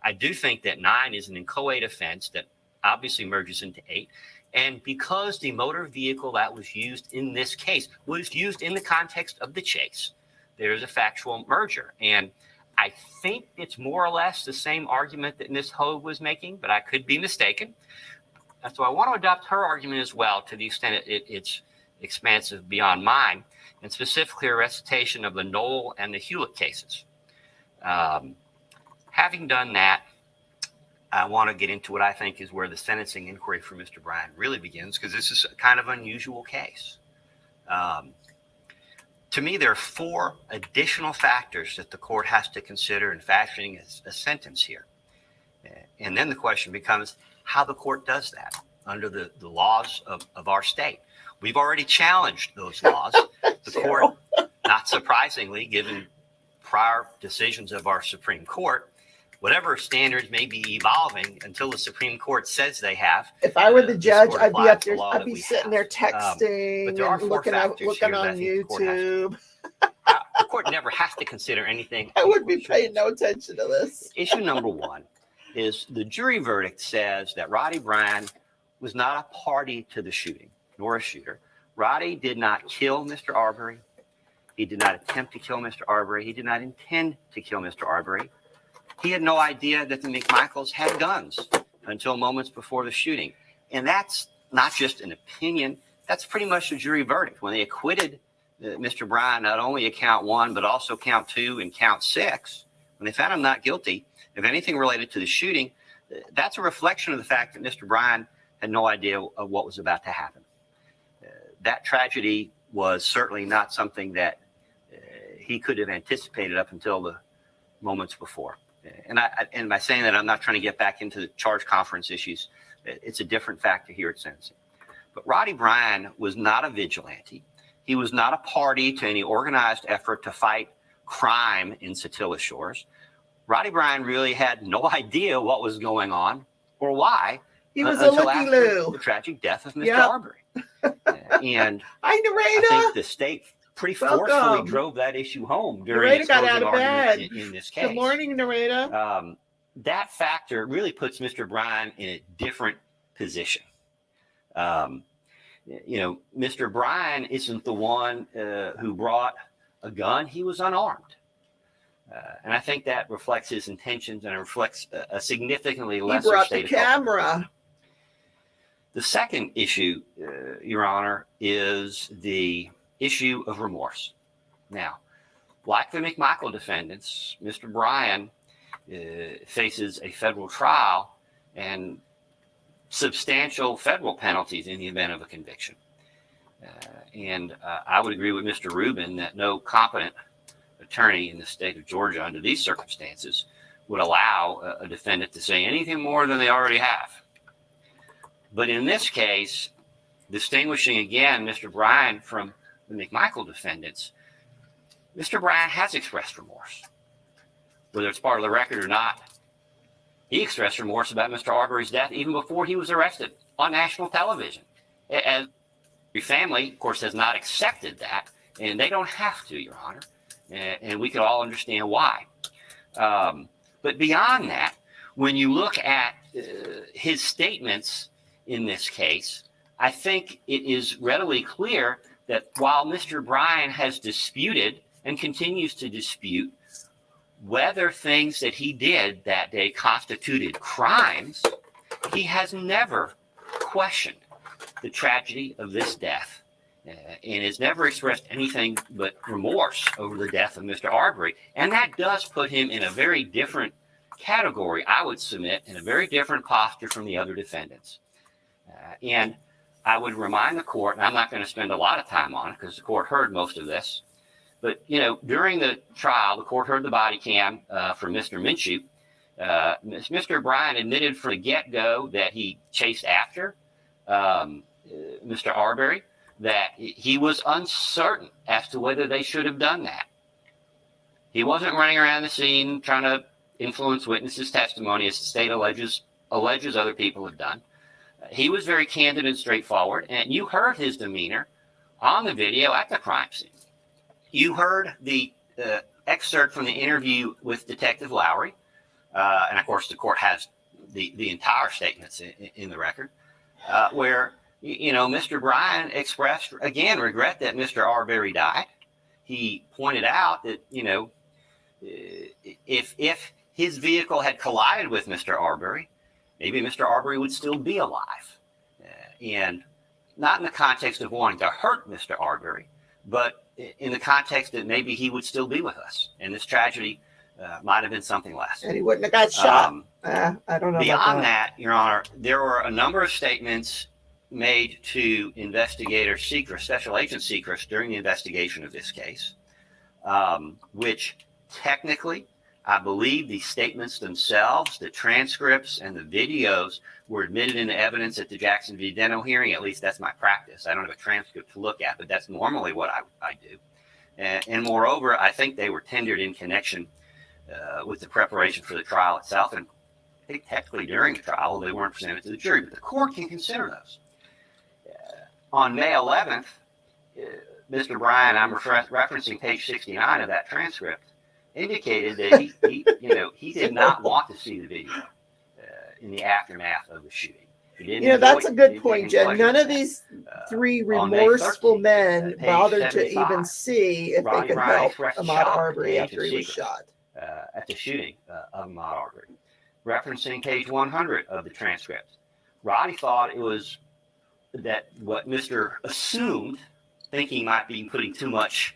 I do think that 9 is an inchoate offense that obviously merges into 8. And because the motor vehicle that was used in this case was used in the context of the chase, there's a factual merger. And I think it's more or less the same argument that Ms. Hogue was making, but I could be mistaken. So I want to adopt her argument as well to the extent it's expansive beyond mine, and specifically a recitation of the Knoll and the Hewlett cases. Having done that, I want to get into what I think is where the sentencing inquiry for Mr. Bryan really begins, because this is a kind of unusual case. To me, there are 4 additional factors that the court has to consider in fashioning a sentence here. And then the question becomes how the court does that under the laws of our state. We've already challenged those laws. The court, not surprisingly, given prior decisions of our Supreme Court, whatever standards may be evolving until the Supreme Court says they have. If I were the judge, I'd be up there. I'd be sitting there texting and looking on YouTube. The court never has to consider anything. I would be paying no attention to this. Issue number 1 is the jury verdict says that Roddy Bryan was not a party to the shooting, nor a shooter. Roddy did not kill Mr. Arbery. He did not attempt to kill Mr. Arbery. He did not intend to kill Mr. Arbery. He had no idea that the Mcmichaels had guns until moments before the shooting. And that's not just an opinion. That's pretty much a jury verdict. When they acquitted Mr. Bryan, not only at count 1, but also count 2 and count 6, when they found him not guilty of anything related to the shooting, that's a reflection of the fact that Mr. Bryan had no idea of what was about to happen. That tragedy was certainly not something that he could have anticipated up until the moments before. And by saying that, I'm not trying to get back into the charge conference issues. It's a different factor here at sentencing. But Roddy Bryan was not a vigilante. He was not a party to any organized effort to fight crime in Satilla Shores. Roddy Bryan really had no idea what was going on or why. He was a looky-loo. The tragic death of Mr. Arbery. And Hi, I Narita. think the state pretty forcefully Welcome. drove that issue home during Narita its got closing out of argument bed. in this case. Good morning, Narita. That factor really puts Mr. Bryan in a different position. Mr. Bryan isn't the one who brought a gun. He was unarmed. And I think that reflects his intentions and it reflects a significantly He lesser brought state the of camera. The second issue, Your Honor, is the issue of remorse. Now, like the Mcmichael defendants, Mr. Bryan faces a federal trial and substantial federal penalties in the event of a conviction. And I would agree with Mr. Rubin that no competent attorney in the state of Georgia under these circumstances would allow a defendant to say anything more than they already have. But in this case, distinguishing again Mr. Bryan from the Mcmichael defendants, Mr. Bryan has expressed remorse. Whether it's part of the record or not, he expressed remorse about Mr. Arbery's death even before he was arrested on national television. And the family, of course, has not accepted that, and they don't have to, Your Honor. And we can all understand why. But beyond that, when you look at his statements in this case, I think it is readily clear that while Mr. Bryan has disputed and continues to dispute whether things that he did that day constituted crimes, he has never questioned the tragedy of this death and has never expressed anything but remorse over the death of Mr. Arbery. And that does put him in a very different category, I would submit, in a very different posture from the other defendants. And I would remind the court, and I'm not going to spend a lot of time on it because the court heard most of this, but, during the trial, the court heard the body cam from Mr. Minshew. Mr. Bryan admitted from the get-go that he chased after Mr. Arbery, that he was uncertain as to whether they should have done that. He wasn't running around the scene trying to influence witnesses' testimony, as the state alleges other people have done. He was very candid and straightforward, and you heard his demeanor on the video at the crime scene. You heard the excerpt from the interview with Detective Lowry, and of course the court has the entire statements in the record, where Mr. Bryan expressed again regret that Mr. Arbery died. He pointed out that if his vehicle had collided with Mr. Arbery, maybe Mr. Arbery would still be alive, and not in the context of wanting to hurt Mr. Arbery, but in the context that maybe he would still be with us, and this tragedy might have been something less. And he wouldn't have got shot. I don't know. Beyond about that, Your Honor, there were a number of statements made to investigator Sechrest, Special Agent Sechrest, during the investigation of this case, which technically, I believe the statements themselves, the transcripts and the videos were admitted into evidence at the Jackson v. Deno hearing. At least that's my practice. I don't have a transcript to look at, but that's normally what I do. And moreover, I think they were tendered in connection with the preparation for the trial itself. And I think technically during the trial, they weren't presented to the jury, but the court can consider those. On May 11th, Mr. Bryan, I'm referencing page 69 of that transcript, indicated that he did not want to see the video in the aftermath of the shooting. That's a good point, Jen. None of these three remorseful men bothered to even see if they could help Ahmaud Arbery after he was shot. At the shooting of Ahmaud Arbery. Referencing page 100 of the transcript, Roddy thought it was that what Mr. assumed, thinking might be putting too much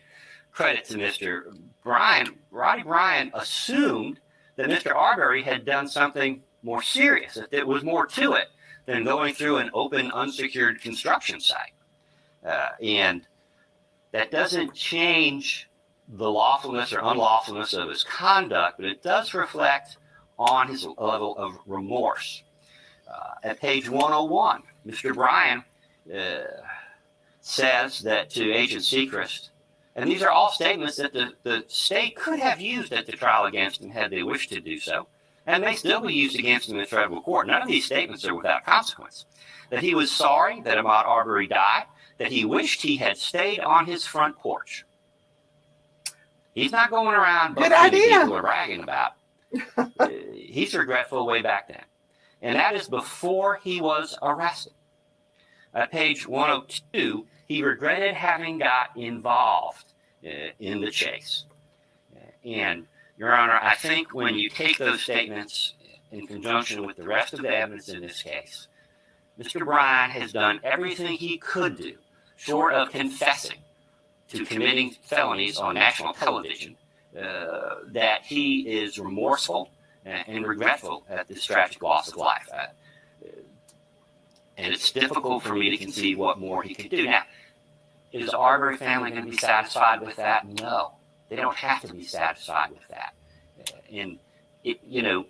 credit to Mr. Bryan, Roddy Bryan assumed that Mr. Arbery had done something more serious, that there was more to it than going through an open, unsecured construction site. And that doesn't change the lawfulness or unlawfulness of his conduct, but it does reflect on his level of remorse. At page 101, Mr. Bryan says that to Agent Sechrest, and these are all statements that the state could have used at the trial against him had they wished to do so, and may still be used against him in federal court. None of these statements are without consequence. That he was sorry that Ahmaud Arbery died, that he wished he had stayed on his front porch. He's not going around Good boasting idea. people are bragging about. He's regretful way back then. And that is before he was arrested. At page 102, he regretted having got involved in the chase. And, Your Honor, I think when you take those statements in conjunction with the rest of the evidence in this case, Mr. Bryan has done everything he could do, short of confessing to committing felonies on national television, that he is remorseful and regretful at this tragic loss of life. And it's difficult for me to conceive what more he could do. Now, is the Arbery family going to be satisfied with that? No, they don't have to be satisfied with that. And, you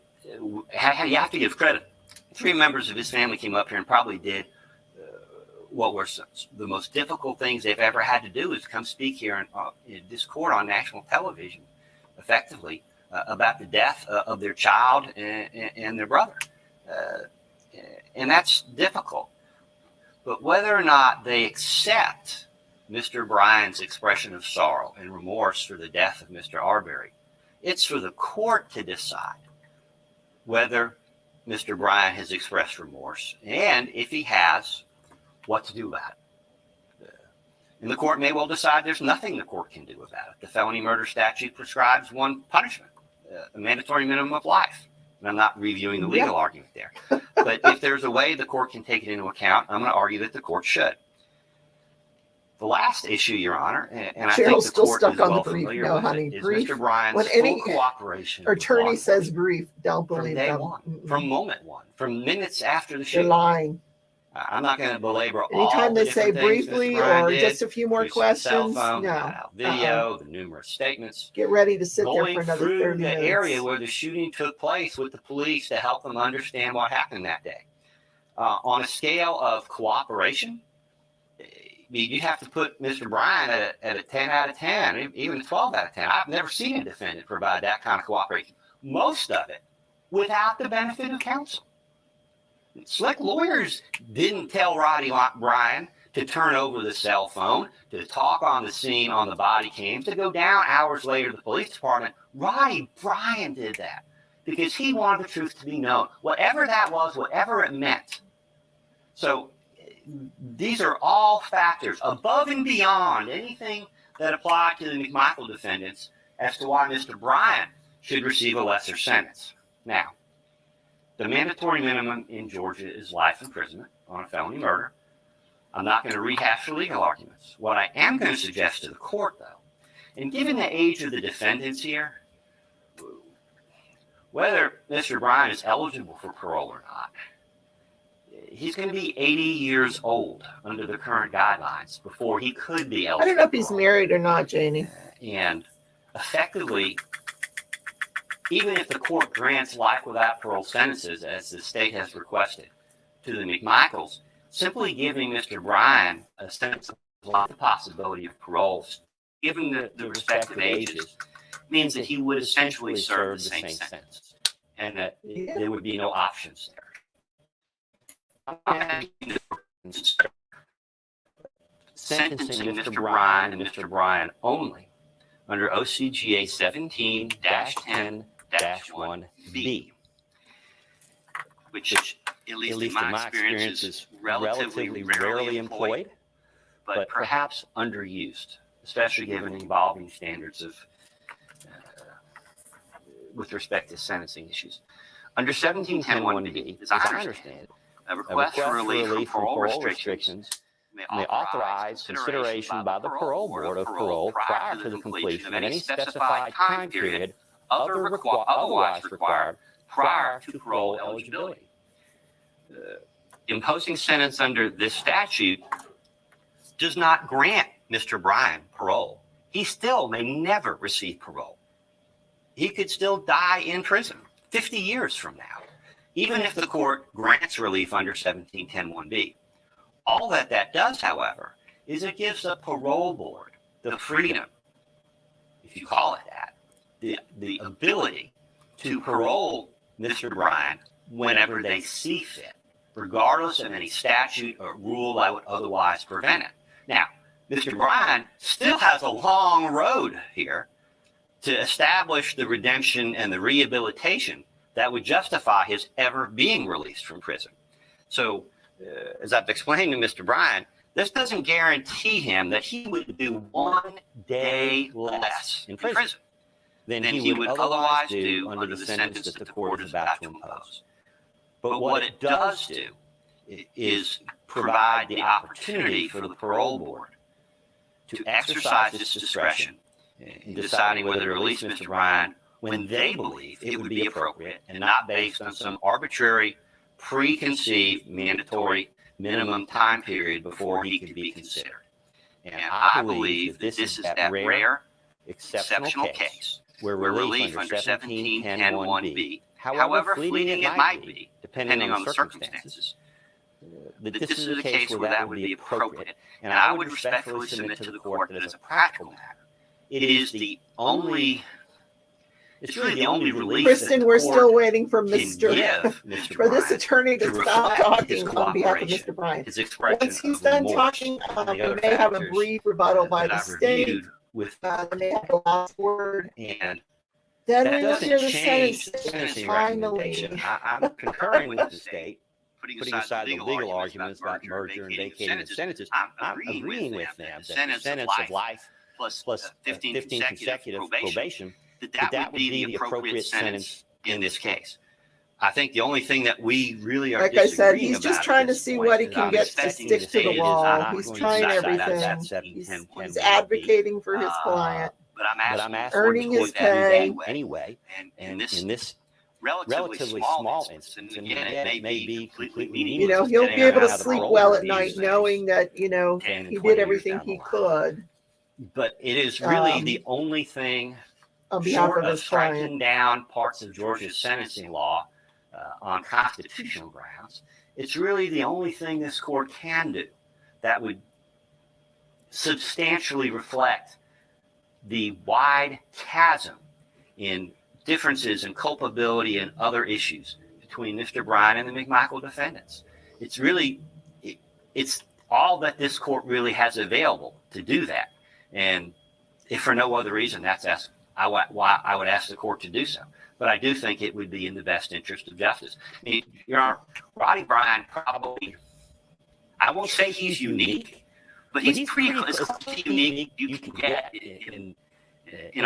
have to give credit. 3 members of his family came up here and probably did what were the most difficult things they've ever had to do, is come speak here in this court on national television, effectively, about the death of their child and their brother. And that's difficult. But whether or not they accept Mr. Bryan's expression of sorrow and remorse for the death of Mr. Arbery, it's for the court to decide whether Mr. Bryan has expressed remorse, and if he has, what to do about it. And the court may well decide there's nothing the court can do about it. The felony murder statute prescribes one punishment, a mandatory minimum of life. And I'm not reviewing the legal argument there. But if there's a way the court can take it into account, I'm going to argue that the court should. The last issue, Your Honor, and I think Cheryl's the still court stuck is on the well brief. familiar No, with honey, it, is brief. Mr. Bryan's When full any cooperation with law attorney says enforcement brief, don't from believe day them. one, from moment one, from minutes after the They're shooting. lying. I'm not going to belabor all Anytime the they say different things Mr. briefly Bryan or did, just a few more producing the cell questions, phone, no. video, the numerous statements, Get ready to sit there going for another through 30 the minutes. area where the shooting took place with the police to help them understand what happened that day. On a scale of cooperation, you have to put Mr. Bryan at a 10 out of 10, even 12 out of 10. I've never seen a defendant provide that kind of cooperation. Most of it without the benefit of counsel. Slick lawyers didn't tell Roddy Bryan to turn over the cell phone, to talk on the scene on the body cams, to go down hours later to the police department. Roddy Bryan did that because he wanted the truth to be known, whatever that was, whatever it meant. So these are all factors above and beyond anything that apply to the Mcmichael defendants as to why Mr. Bryan should receive a lesser sentence. Now, the mandatory minimum in Georgia is life imprisonment on a felony murder. I'm not going to rehash the legal arguments. What I am going to suggest to the court, though, and given the age of the defendants here, whether Mr. Bryan is eligible for parole or not, he's going to be 80 years old under the current guidelines before he could be eligible. I don't know if for he's parole. married or not, Janie. And effectively, even if the court grants life without parole sentences, as the state has requested, to the Mcmichaels, simply giving Mr. Bryan a sentence of life, the possibility of parole, given the respective ages, means that he would essentially serve the same sentence, and that there would be no options there. Sentencing Mr. Bryan and Mr. Bryan only under OCGA 17-10-1B, which at least in my experience is relatively rarely employed, but perhaps underused, especially given evolving standards of with respect to sentencing issues. Under 17-10-1B, as I understand it, a request for relief from parole restrictions may authorize consideration by the parole board of parole prior to the completion of any specified time period otherwise required prior to parole eligibility. Imposing sentence under this statute does not grant Mr. Bryan parole. He still may never receive parole. He could still die in prison 50 years from now, even if the court grants relief under 17-10-1B. All that does, however, is it gives the parole board the freedom, if you call it that, the ability to parole Mr. Bryan whenever they see fit, regardless of any statute or rule that would otherwise prevent it. Now, Mr. Bryan still has a long road here to establish the redemption and the rehabilitation that would justify his ever being released from prison. So, as I've explained to Mr. Bryan, this doesn't guarantee him that he would do 1 day less in prison than he would otherwise do under the sentence that the court is about to impose. But what it does do is provide the opportunity for the parole board to exercise its discretion in deciding whether to release Mr. Bryan when they believe it would be appropriate and not based on some arbitrary, preconceived, mandatory minimum time period before he could be considered. And I believe that this is that rare, exceptional case where relief under 1710(1)(b), however fleeting it might be, depending on the circumstances, that this is a case where that would be appropriate. And I would respectfully submit to the court that as a practical matter, it is the only, it's really the only relief. Kristen, we're still waiting for can Mr. give Mr. for this Bryan attorney to stop reflect his talking on behalf of cooperation, Mr. Bryan. his expression Once he's of done remorse, talking, and the we other may have a factors brief rebuttal by that the I've state. reviewed with, They may have the last word. and Then that we will doesn't hear the change sentence. the sentencing Finally. recommendation. I'm concurring with the state, putting aside the legal arguments about merger and vacating the sentences. I'm agreeing with them that the sentence of life plus 15 consecutive probation, that would be the appropriate sentence in this case. I think the only thing that we really are Like I said, disagreeing he's just about trying at to this see point what he is can I'm get to expecting stick the to the state is wall. not He's going to trying decide everything. that He's 1710(1)(b). advocating for his client. But I'm asking earning the his court to do pay. that anyway. And in this relatively small instance, and again, it may be completely meaningless. You know, he'll be depending on able to how the sleep parole well board at night views things. knowing that, you know, 10 and he 20 did years everything down the he line. could But it is really Um, the only thing on behalf short of of his client. striking down parts of Georgia's sentencing law on constitutional grounds. It's really the only thing this court can do that would substantially reflect the wide chasm in differences in culpability and other issues between Mr. Bryan and the Mcmichael defendants. It's really, it's all that this court really has available to do that. And if for no other reason, that's why I would ask the court to do so. But I do think it would be in the best interest of justice. I mean, Your Honor, Roddy Bryan probably, I won't say he's unique, but he's pretty close to unique you can get in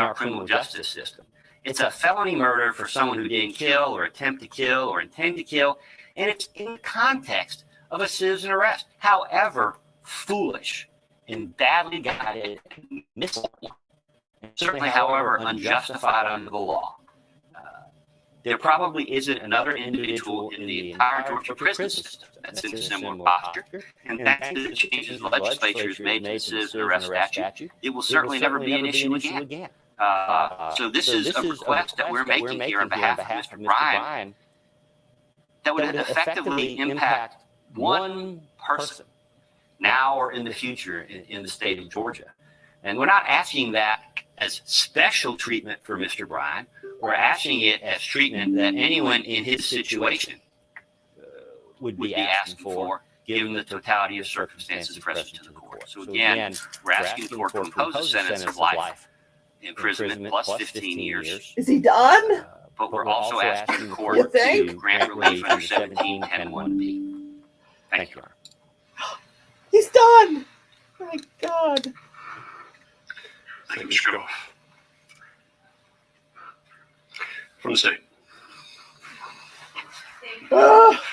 our criminal justice system. It's a felony murder for someone who didn't kill or attempt to kill or intend to kill, and it's in the context of a citizen arrest. However foolish and badly guided and misinformed, and certainly however unjustified under the law, there probably isn't another individual in the entire Georgia prison system that's in a similar posture. And thanks to the changes the legislature has made to the citizen arrest statute, it will certainly never be an issue again. So this is a request that we're making here on behalf of Mr. Bryan that would effectively impact one person now or in the future in the state of Georgia. And we're not asking that as special treatment for Mr. Bryan. We're asking it as treatment that anyone in his situation would be asking for, given the totality of circumstances present to the court. So again, we're asking the court to impose a sentence of life imprisonment plus 15 years. Is he done? But we're also asking the court You think? to grant relief under 1710(1)(b). Thank you, Your Honor. He's done. Oh my God. Thank you, Mr. Goff. From the state.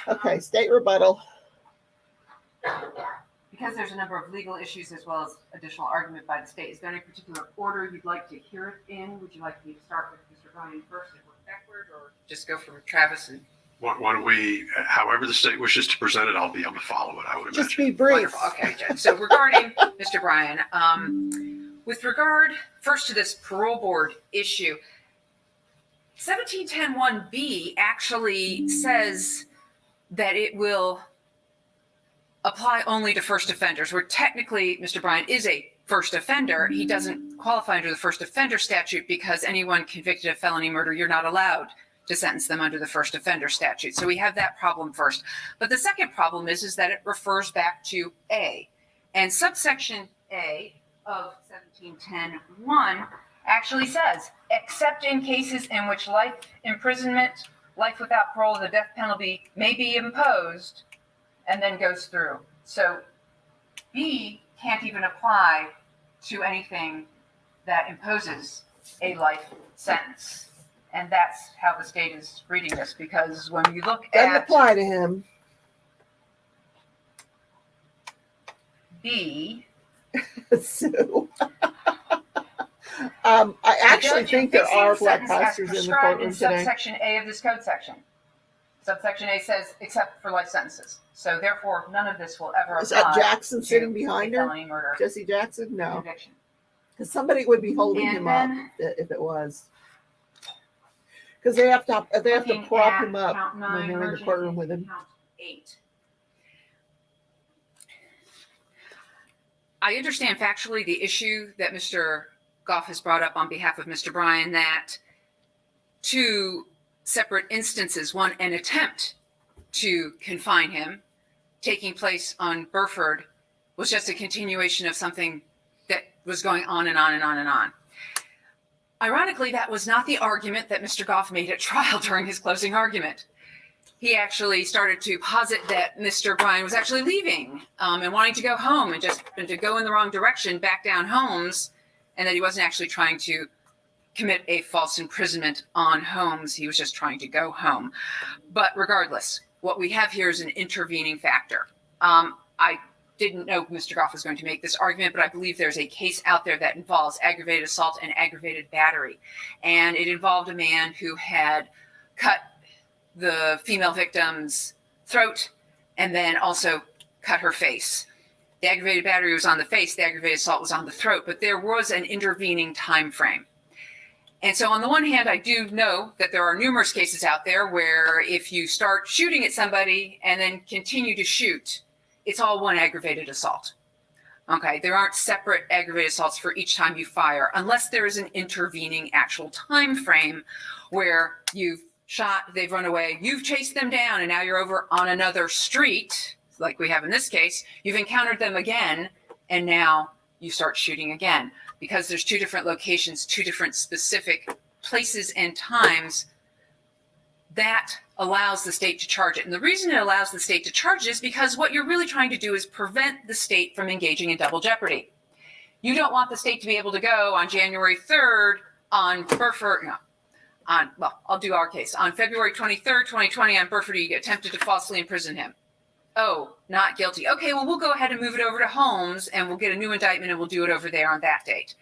Okay, state rebuttal. Because there's a number of legal issues as well as additional argument by the state, is there any particular order you'd like to hear it in? Would you like me to start with Mr. Bryan first and work backward, or just go from Travis and? Why don't we, however the state wishes to present it, I'll be able to follow it, I would Just imagine. be brief. Wonderful. Okay, Jen. So regarding Mr. Bryan, with regard first to this parole board issue, 1710(1)(b) actually says that it will apply only to first offenders, where technically Mr. Bryan is a first offender. He doesn't qualify under the first offender statute because anyone convicted of felony murder, you're not allowed to sentence them under the first offender statute. So we have that problem first. But the second problem is that it refers back to A. And subsection A of 1710(1) actually says, except in cases in which life imprisonment, life without parole, the death penalty may be imposed, and then goes through. So B can't even apply to anything that imposes a life sentence. And that's how the state is reading this, because when you look Doesn't at apply to him. B, So, I actually think there are black pastors in the courtroom today. Subsection A of this code section. Subsection A says, except for life sentences. So therefore, none of this will ever Is that apply Jackson sitting to behind a her? felony murder Jesse Jackson? No. conviction. Because somebody would be holding And him up then- if it was. Because they have to Looking prop at him up count when 9, they're in the merging courtroom into with him. count 8. I understand factually the issue that Mr. Goff has brought up on behalf of Mr. Bryan, that two separate instances, one, an attempt to confine him taking place on Burford, was just a continuation of something that was going on and on and on and on. Ironically, that was not the argument that Mr. Goff made at trial during his closing argument. He actually started to posit that Mr. Bryan was actually leaving and wanting to go home and to go in the wrong direction back down Holmes, and that he wasn't actually trying to commit a false imprisonment on Holmes. He was just trying to go home. But regardless, what we have here is an intervening factor. I didn't know Mr. Goff was going to make this argument, but I believe there's a case out there that involves aggravated assault and aggravated battery. And it involved a man who had cut the female victim's throat and then also cut her face. The aggravated battery was on the face, the aggravated assault was on the throat, but there was an intervening time frame. And so on the one hand, I do know that there are numerous cases out there where if you start shooting at somebody and then continue to shoot, it's all one aggravated assault. Okay, there aren't separate aggravated assaults for each time you fire, unless there is an intervening actual time frame where you've shot, they've run away, you've chased them down, and now you're over on another street, like we have in this case. You've encountered them again, and now you start shooting again. Because there's two different locations, two different specific places and times, that allows the state to charge it. And the reason it allows the state to charge it is because what you're really trying to do is prevent the state from engaging in double jeopardy. You don't want the state to be able to go on January 3rd on Burford, I'll do our case. On February 23rd, 2020 on Burford, you attempted to falsely imprison him. Oh, not guilty. Okay, well, we'll go ahead and move it over to Holmes and we'll get a new indictment and we'll do it over there on that date.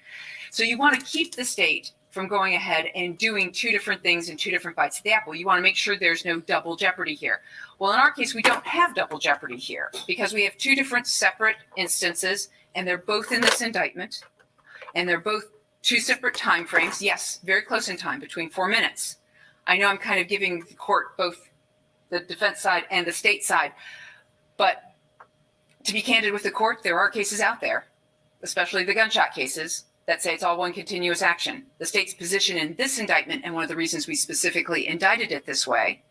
So you want to keep the state from going ahead and doing two different things and two different bites of the apple. You want to make sure there's no double jeopardy here. Well, in our case, we don't have double jeopardy here because we have two different separate instances and they're both in this indictment and they're both two separate time frames. Yes, very close in time, between 4 minutes. I know I'm kind of giving the court both the defense side and the state side, but to be candid with the court, there are cases out there, especially the gunshot cases, that say it's all one continuous action. The state's position in this indictment, and one of the reasons we specifically indicted it this way,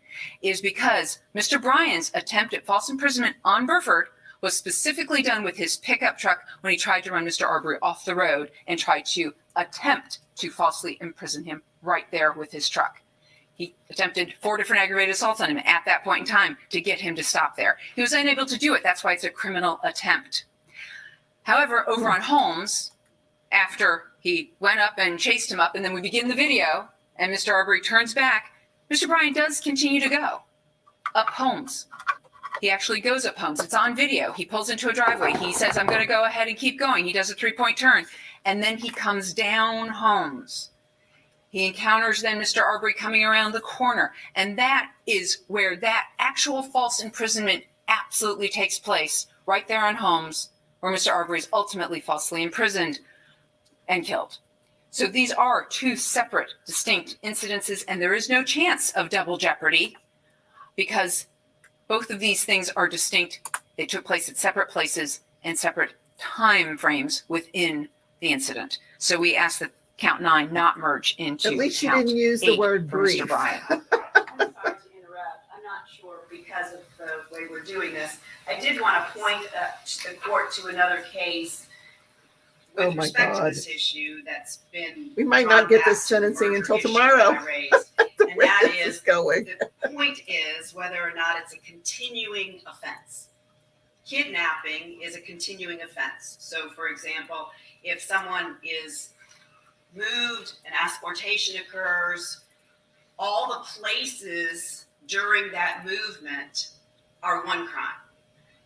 is because Mr. Bryan's attempt at false imprisonment on Burford was specifically done with his pickup truck when he tried to run Mr. Arbery off the road and tried to attempt to falsely imprison him right there with his truck. He attempted 4 different aggravated assaults on him at that point in time to get him to stop there. He was unable to do it. That's why it's a criminal attempt. However, over on Holmes, after he went up and chased him up, and then we begin the video, and Mr. Arbery turns back, Mr. Bryan does continue to go up Holmes. He actually goes up Holmes. It's on video. He pulls into a driveway. He says, I'm going to go ahead and keep going. He does a 3-point turn, and then he comes down Holmes. He encounters then Mr. Arbery coming around the corner, and that is where that actual false imprisonment absolutely takes place, right there on Holmes, where Mr. Arbery is ultimately falsely imprisoned and killed. So these are two separate, distinct incidences, and there is no chance of double jeopardy because both of these things are distinct. They took place at separate places and separate time frames within the incident. So we ask that count 9 not merge into At least you count didn't use the 8 word for brief. Mr. Bryan. I'm sorry to interrupt. I'm not sure because of the way we're doing this, I did want to point the court to another case Oh with my respect to God. this issue that's been. We might drawn not get back this to the sentencing murder until issue tomorrow. that I raised. The And way that this is, is going. the point is whether or not it's a continuing offense. Kidnapping is a continuing offense. So, for example, if someone is moved, an asportation occurs, all the places during that movement are one crime.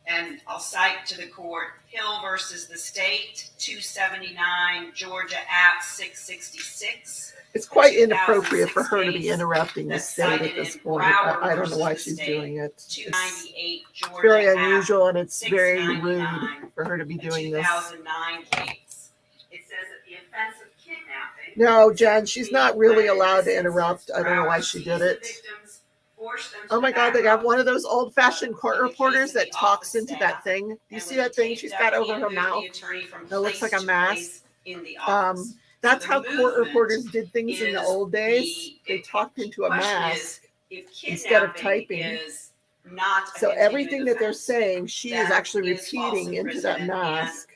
And I'll cite to the court Hill versus the state, 279, Georgia Act 666. It's quite inappropriate for her to be interrupting the That's state at cited this in point. Broward I don't know why versus the she's state, doing it. It's 298, Georgia very Act unusual, and it's very 699, rude for her to be a doing this. 2009 case. It says that the offense of kidnapping. No, Jen, she's not really allowed to interrupt. I don't know why she did it. Oh my God, they have one of those old-fashioned court reporters that talks into that thing. Do you see that thing she's got over her mouth? That looks like a mask. That's how court reporters did things in the old days. They talked into a mask instead of typing. So everything that they're saying, she is actually repeating into that mask.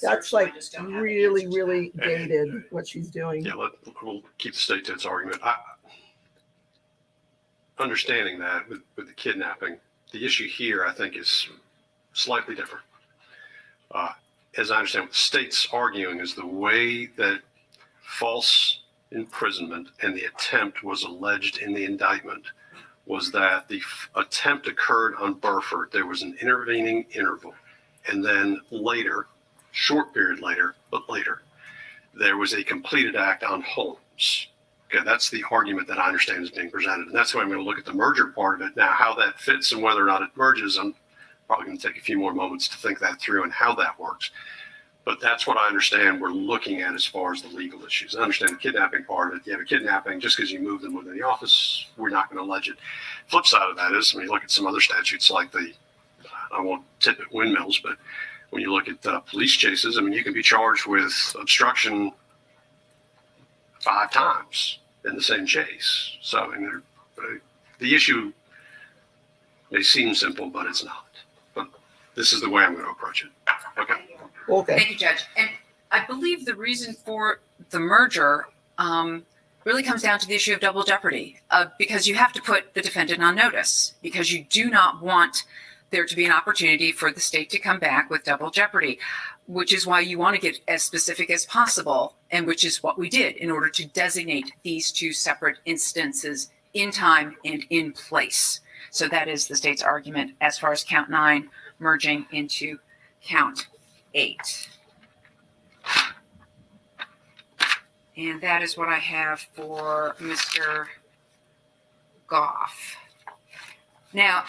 That's like really, really dated what she's doing. Yeah, we'll keep the state to its argument. Understanding that with the kidnapping, the issue here, I think, is slightly different. As I understand what the state's arguing is the way that false imprisonment and the attempt was alleged in the indictment was that the attempt occurred on Burford. There was an intervening interval. And then later, short period later, but later, there was a completed act on Holmes. Okay, that's the argument that I understand is being presented. And that's why I'm going to look at the merger part of it. Now, how that fits and whether or not it merges, I'm probably going to take a few more moments to think that through and how that works. But that's what I understand we're looking at as far as the legal issues. I understand the kidnapping part of it. You have a kidnapping, just because you move them within the office, we're not going to allege it. Flip side of that is, when you look at some other statutes like I won't tip at windmills, but when you look at police chases, I mean, you can be charged with obstruction 5 times in the same chase. So, I mean, the issue may seem simple, but it's not. But this is the way I'm going to approach it. Okay. Okay. Thank you, Judge. And I believe the reason for the merger really comes down to the issue of double jeopardy, because you have to put the defendant on notice, because you do not want there to be an opportunity for the state to come back with double jeopardy, which is why you want to get as specific as possible, and which is what we did in order to designate these 2 separate instances in time and in place. So that is the state's argument as far as count 9 merging into count 8. And that is what I have for Mr. Goff. Now,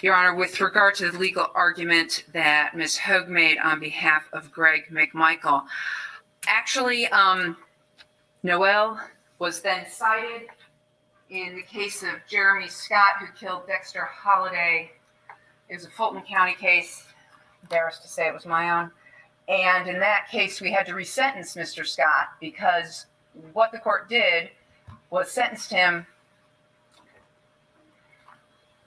Your Honor, with regard to the legal argument that Ms. Hogue made on behalf of Greg Mcmichael, actually, Noel was then cited in the case of Jeremy Scott, who killed Dexter Holliday. It was a Fulton County case. Embarrassed to say it was my own. And in that case, we had to resentence Mr. Scott because what the court did was sentenced him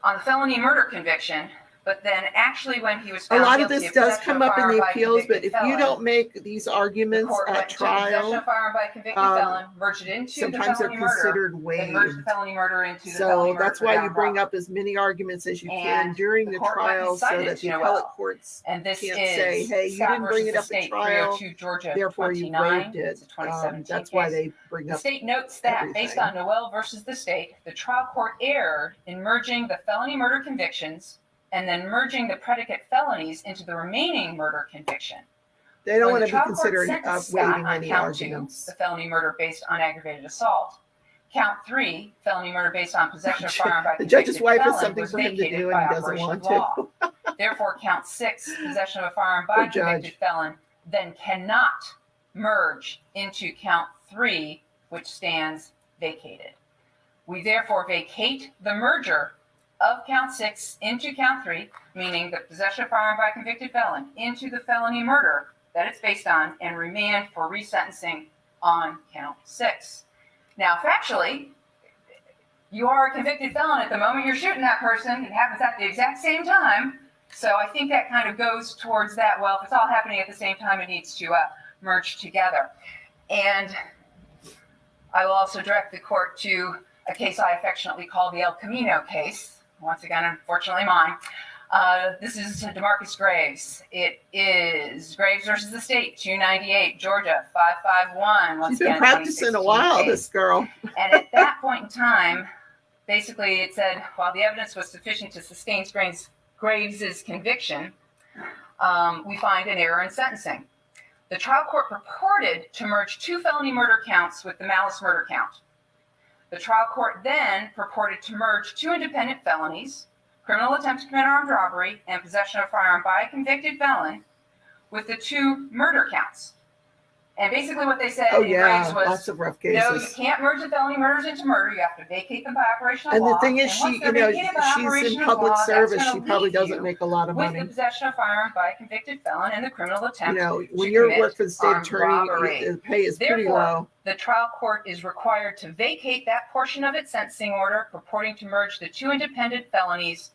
on the felony murder conviction, but then actually when he was A found lot of guilty this does possession come of up in firearm the by a appeals, but convicted if you felon, don't make these the arguments court went at to possession trial, of firearm by a convicted felon, merged it into the sometimes they're felony murder, considered then waived. merged the felony murder into the felony So murder that's for why you downright bring robbery. up as many arguments as you can And during the the court went and trial so cited that the Noel. appellate courts And this can't is say, hey, you Scott didn't bring versus it the up at state, trial, 302 Georgia therefore you 29. waived it. It's a 2017 That's why case. they bring The up state notes that based everything. on Noel versus the state, the trial court erred in merging the felony murder convictions and then merging the predicate felonies into the remaining murder conviction. They don't When want the to be trial court considering sentenced Scott waiving on any count 2, arguments. the felony murder based on aggravated assault, count 3, felony murder based on possession of firearm by a The judge's convicted wife has felon, something was for him to vacated do by and he doesn't operation want of law. Therefore, count 6, possession of a firearm by Poor a convicted judge. felon, then cannot merge into count 3, which stands vacated. We therefore vacate the merger of count 6 into count 3, meaning the possession of firearm by a convicted felon, into the felony murder that it's based on, and remand for resentencing on count 6. Now, factually, you are a convicted felon at the moment you're shooting that person. It happens at the exact same time. So I think that kind of goes towards that. Well, if it's all happening at the same time, it needs to merge together. And I will also direct the court to a case I affectionately call the El Camino case. Once again, unfortunately mine. This is DeMarcus Graves. It is Graves versus the state, 298, Georgia, 551. Once She's been again, practicing a while, 2016 this girl. And at that point in time, basically it said, while the evidence was sufficient to sustain Graves' conviction, we find an error in sentencing. The trial court purported to merge 2 felony murder counts with the malice murder count. The trial court then purported to merge 2 independent felonies, criminal attempt to commit armed robbery and possession of a firearm by a convicted felon, with the 2 murder counts. And basically what they said Oh in yeah, Graves was, lots of rough no, you cases. can't merge the felony murders into murder. You have to vacate them by operation of And law. the thing is, And once she, they're vacated by she's operation in of public law, that's service. gonna She probably leave doesn't you make a lot of with money. the possession of a firearm by a convicted felon and the criminal attempt. When to you commit work for the state armed attorney, robbery. the pay is pretty Therefore, low. the trial court is required to vacate that portion of its sentencing order purporting to merge the 2 independent felonies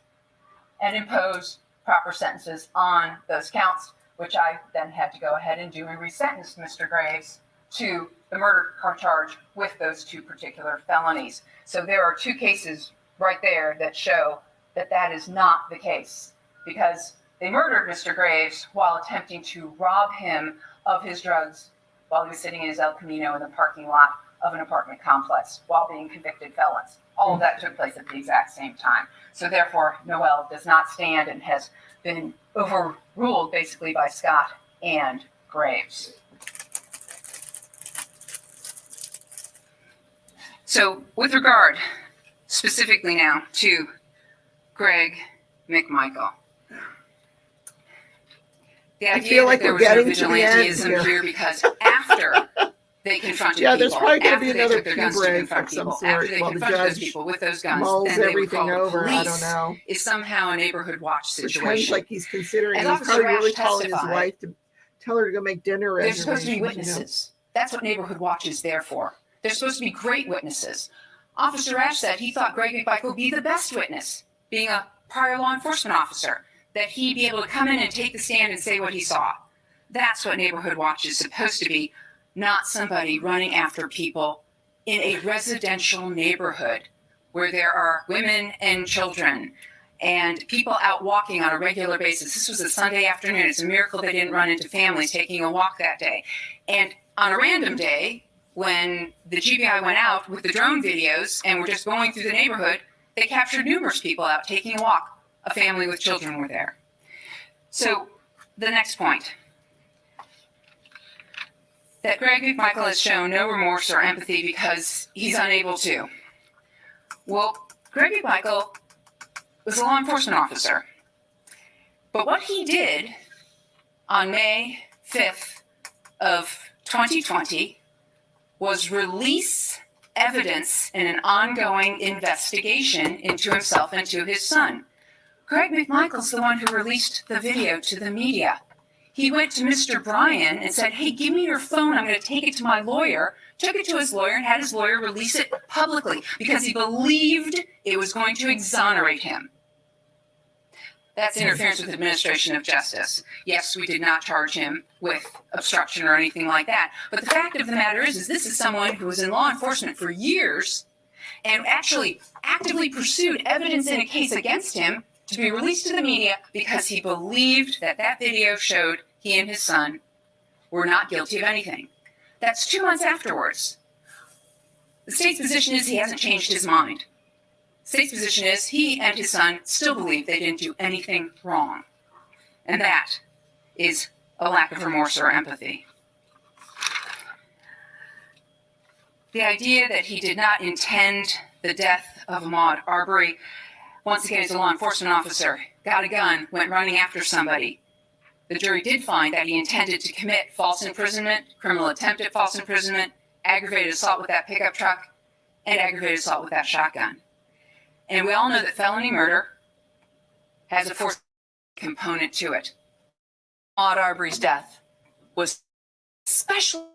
and impose proper sentences on those counts, which I then had to go ahead and do and resentence Mr. Graves to the murder charge with those 2 particular felonies. So there are 2 cases right there that show that that is not the case, because they murdered Mr. Graves while attempting to rob him of his drugs while he was sitting in his El Camino in the parking lot of an apartment complex while being convicted felons. All of that took place at the exact same time. So therefore, Noel does not stand and has been overruled basically by Scott and Graves. So with regard specifically now to Greg Mcmichael, the I idea feel like that there we're was no getting to the end vigilantism here. here because after they confronted Yeah, people, there's probably going to after be they another took their pee guns to break confront of some people, sort after they while the confronted those judge people with those guns, mulls then they would everything call the over. I don't police. know. Is somehow a neighborhood watch Pretends situation. like he's considering. As He's Officer probably Rash really calling his testified, wife to tell her to go make dinner They're reservations. supposed to be witnesses. That's what neighborhood watch is there for. They're supposed to be great witnesses. Officer Rash said he thought Greg Mcmichael would be the best witness, being a prior law enforcement officer, that he'd be able to come in and take the stand and say what he saw. That's what neighborhood watch is supposed to be, not somebody running after people in a residential neighborhood where there are women and children and people out walking on a regular basis. This was a Sunday afternoon. It's a miracle they didn't run into families taking a walk that day. And on a random day, when the GBI went out with the drone videos and were just going through the neighborhood, they captured numerous people out taking a walk. A family with children were there. So the next point, that Greg Mcmichael has shown no remorse or empathy because he's unable to. Well, Greg Mcmichael was a law enforcement officer. But what he did on May 5th of 2020 was release evidence in an ongoing investigation into himself and to his son. Greg Mcmichael's the one who released the video to the media. He went to Mr. Bryan and said, hey, give me your phone. I'm going to take it to my lawyer. Took it to his lawyer and had his lawyer release it publicly because he believed it was going to exonerate him. That's interference with administration of justice. Yes, we did not charge him with obstruction or anything like that. But the fact of the matter is this is someone who was in law enforcement for years and actually actively pursued evidence in a case against him to be released to the media because he believed that that video showed he and his son were not guilty of anything. That's 2 months afterwards. The state's position is he hasn't changed his mind. The state's position is he and his son still believe they didn't do anything wrong. And that is a lack of remorse or empathy. The idea that he did not intend the death of Ahmaud Arbery, once again, as a law enforcement officer, got a gun, went running after somebody. The jury did find that he intended to commit false imprisonment, criminal attempt at false imprisonment, aggravated assault with that pickup truck, and aggravated assault with that shotgun. And we all know that felony murder has a force component to it. Ahmaud Arbery's death was especially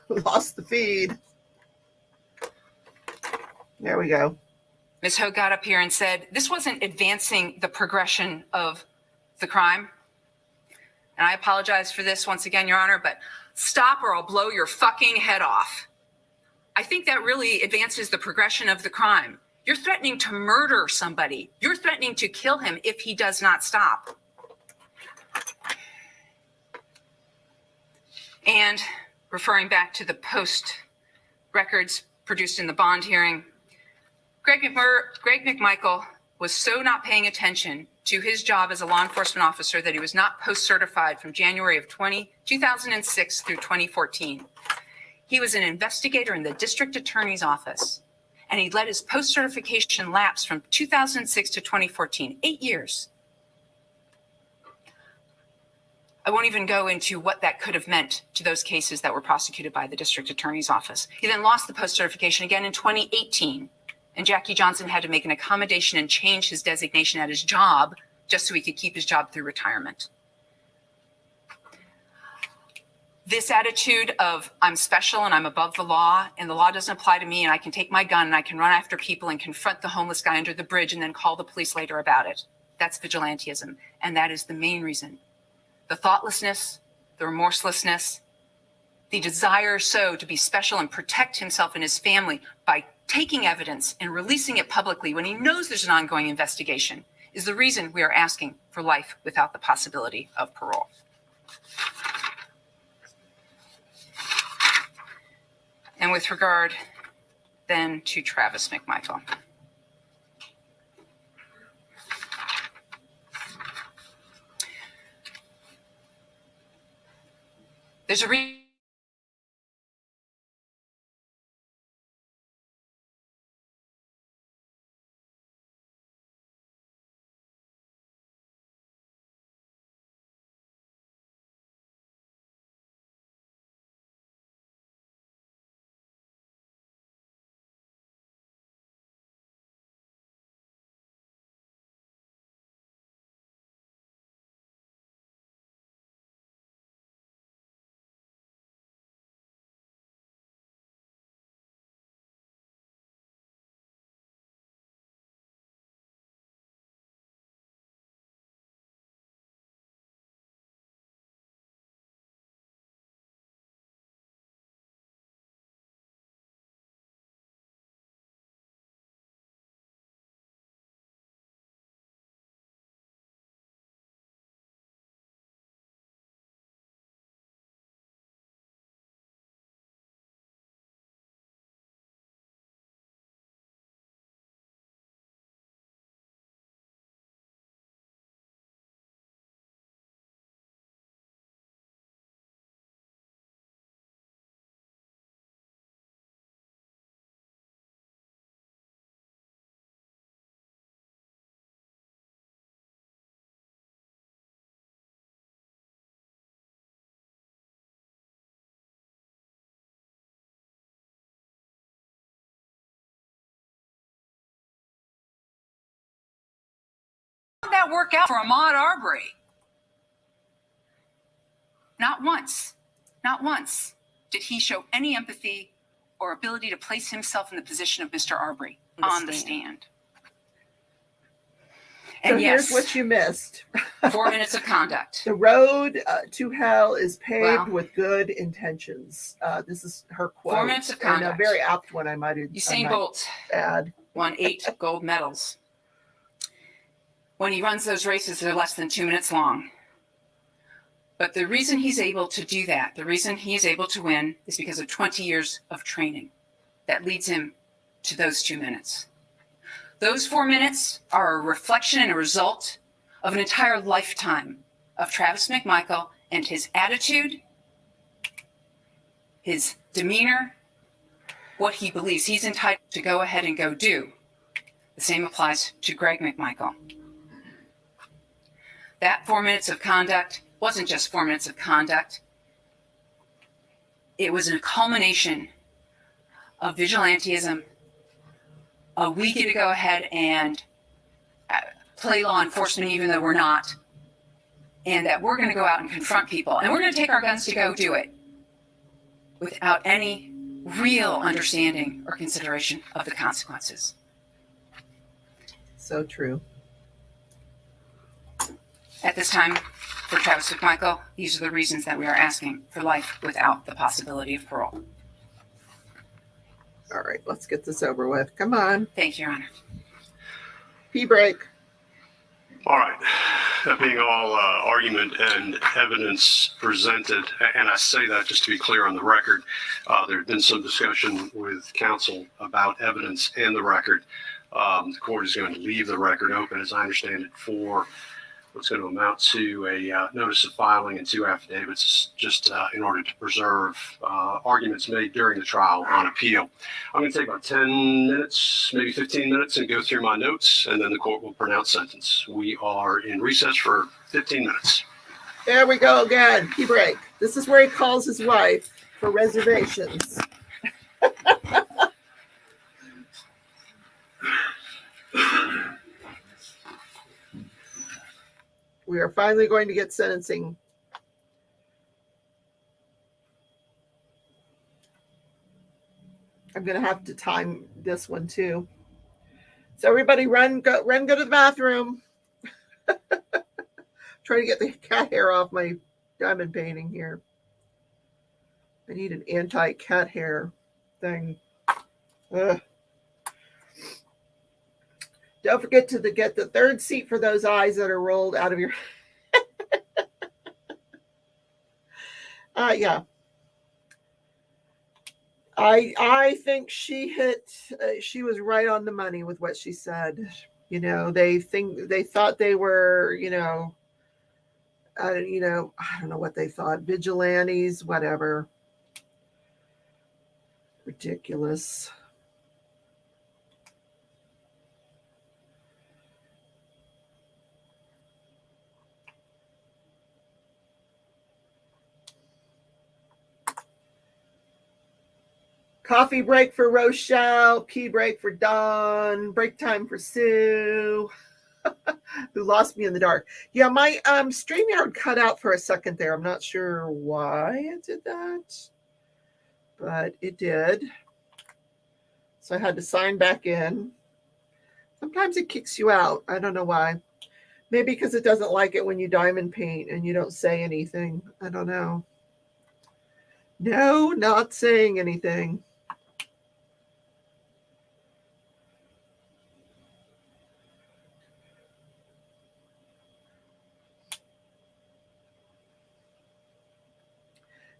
Lost the feed. There we go. Ms. Ho got up here and said, this wasn't advancing the progression of the crime. And I apologize for this once again, Your Honor, but stop or I'll blow your fucking head off. I think that really advances the progression of the crime. You're threatening to murder somebody. You're threatening to kill him if he does not stop. And referring back to the post records produced in the bond hearing, Greg Mcmichael was so not paying attention to his job as a law enforcement officer that he was not post-certified from January of 2006 through 2014. He was an investigator in the district attorney's office, and he let his post-certification lapse from 2006 to 2014, 8 years. I won't even go into what that could have meant to those cases that were prosecuted by the district attorney's office. He then lost the post-certification again in 2018, and Jackie Johnson had to make an accommodation and change his designation at his job just so he could keep his job through retirement. This attitude of I'm special and I'm above the law and the law doesn't apply to me and I can take my gun and I can run after people and confront the homeless guy under the bridge and then call the police later about it. That's vigilantism. And that is the main reason. The thoughtlessness, the remorselessness, the desire so to be special and protect himself and his family by taking evidence and releasing it publicly when he knows there's an ongoing investigation is the reason we are asking for life without the possibility of parole. And with regard then to Travis Mcmichael. There's a reason that work out for Ahmaud Arbery? Not once did he show any empathy or ability to place himself in the position of Mr. Arbery on the stand. So And here's yes, what you missed. 4 minutes of conduct. The road to hell is paved Wow. with good intentions. This is her quote. 4 minutes of And a conduct. very apt one, I might Usain Bolt add. won 8 gold medals. When he runs those races, they're less than 2 minutes long. But the reason he's able to do that, the reason he is able to win is because of 20 years of training that leads him to those 2 minutes. Those 4 minutes are a reflection and a result of an entire lifetime of Travis Mcmichael and his attitude, his demeanor, what he believes he's entitled to go ahead and go do. The same applies to Greg Mcmichael. That 4 minutes of conduct wasn't just 4 minutes of conduct. It was a culmination of vigilantism. We get to go ahead and play law enforcement even though we're not. And that we're going to go out and confront people. And we're going to take our guns to go do it. without any real understanding or consideration of the consequences. So true. At this time, for Travis Mcmichael, these are the reasons that we are asking for life without the possibility of parole. All right, let's get this over with. Come on. Thank you, Your Honor. Pee break. All right. That being all argument and evidence presented, and I say that just to be clear on the record, there had been some discussion with counsel about evidence and the record. The court is going to leave the record open, as I understand it, for what's going to amount to a notice of filing and 2 affidavits, just in order to preserve arguments made during the trial on appeal. I'm going to take about 10 minutes, maybe 15 minutes, and go through my notes, and then the court will pronounce sentence. We are in recess for 15 minutes. There we go again. Pee break. This is where he calls his wife for reservations. We are finally going to get sentencing. I'm going to have to time this one too. So everybody run, go to the bathroom. Trying to get the cat hair off my diamond painting here. I need an anti-cat hair thing. Ugh. Don't forget to get the third seat for those eyes that are rolled out of your. Yeah. I think she was right on the money with what she said. You know, they thought they were, I don't know what they thought, vigilantes, whatever. Ridiculous. Coffee break for Rochelle, pee break for Dawn, break time for Sue, who lost me in the dark. Yeah, my StreamYard cut out for a second there. I'm not sure why it did that, but it did. So I had to sign back in. Sometimes it kicks you out. I don't know why. Maybe because it doesn't like it when you diamond paint and you don't say anything. I don't know. No, not saying anything.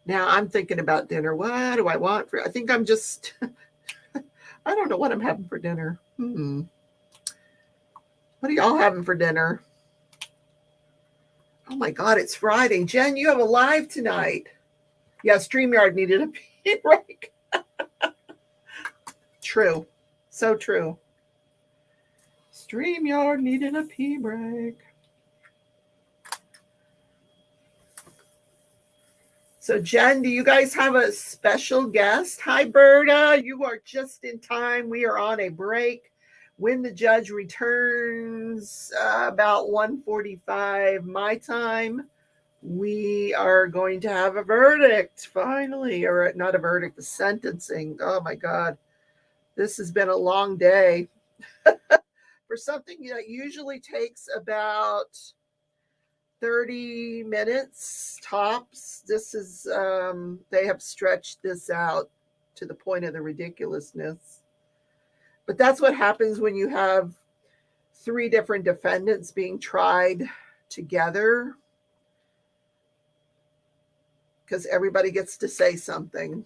Now I'm thinking about dinner. What do I want for? I think I'm just. I don't know what I'm having for dinner. What are y'all having for dinner? Oh my God, it's Friday. Jen, you have a live tonight. Yeah, StreamYard needed a pee break. True. So true. StreamYard needed a pee break. So, Jen, do you guys have a special guest? Hi, Berta. You are just in time. We are on a break. When the judge returns about 1:45 my time, we are going to have a verdict finally, or not a verdict, the sentencing. Oh, my God. This has been a long day. For something that usually takes about 30 minutes tops. This is, they have stretched this out to the point of the ridiculousness. But that's what happens when you have 3 different defendants being tried together, because everybody gets to say something.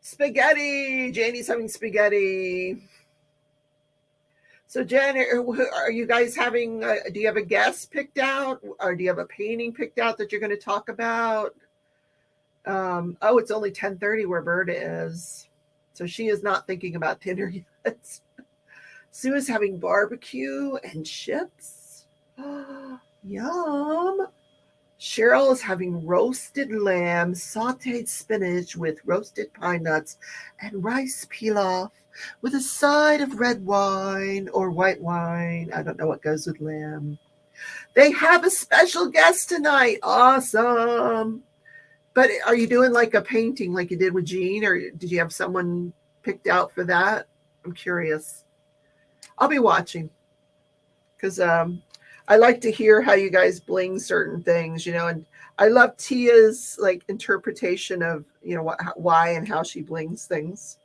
Spaghetti. Janie's having spaghetti. So, Jen, are you guys having, do you have a guest picked out? Or do you have a painting picked out that you're going to talk about? Oh, it's only 10:30 where Berta is. So she is not thinking about dinner yet. Sue is having barbecue and chips. Yum. Cheryl is having roasted lamb, sauteed spinach with roasted pine nuts, and rice pilaf with a side of red wine or white wine. I don't know what goes with lamb. They have a special guest tonight. Awesome. But are you doing like a painting like you did with Jean, or did you have someone picked out for that? I'm curious. I'll be watching because I like to hear how you guys bling certain things, and I love Tia's like interpretation of, why and how she blings things.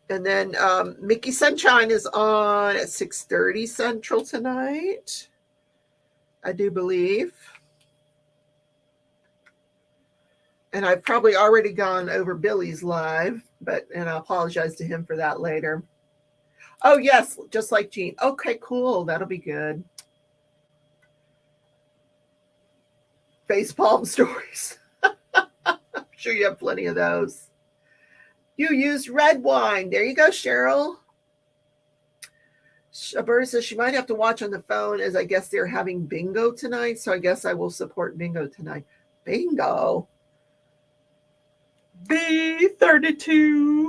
And then Mickey Sunshine is on at 6:30 Central tonight, I do believe. And I've probably already gone over Billy's live, and I apologize to him for that later. Oh, yes, just like Jean. Okay, cool. That'll be good. Facepalm stories. I'm sure you have plenty of those. You used red wine. There you go, Cheryl. Berta says she might have to watch on the phone, as I guess they're having bingo tonight. So I guess I will support bingo tonight. Bingo. B32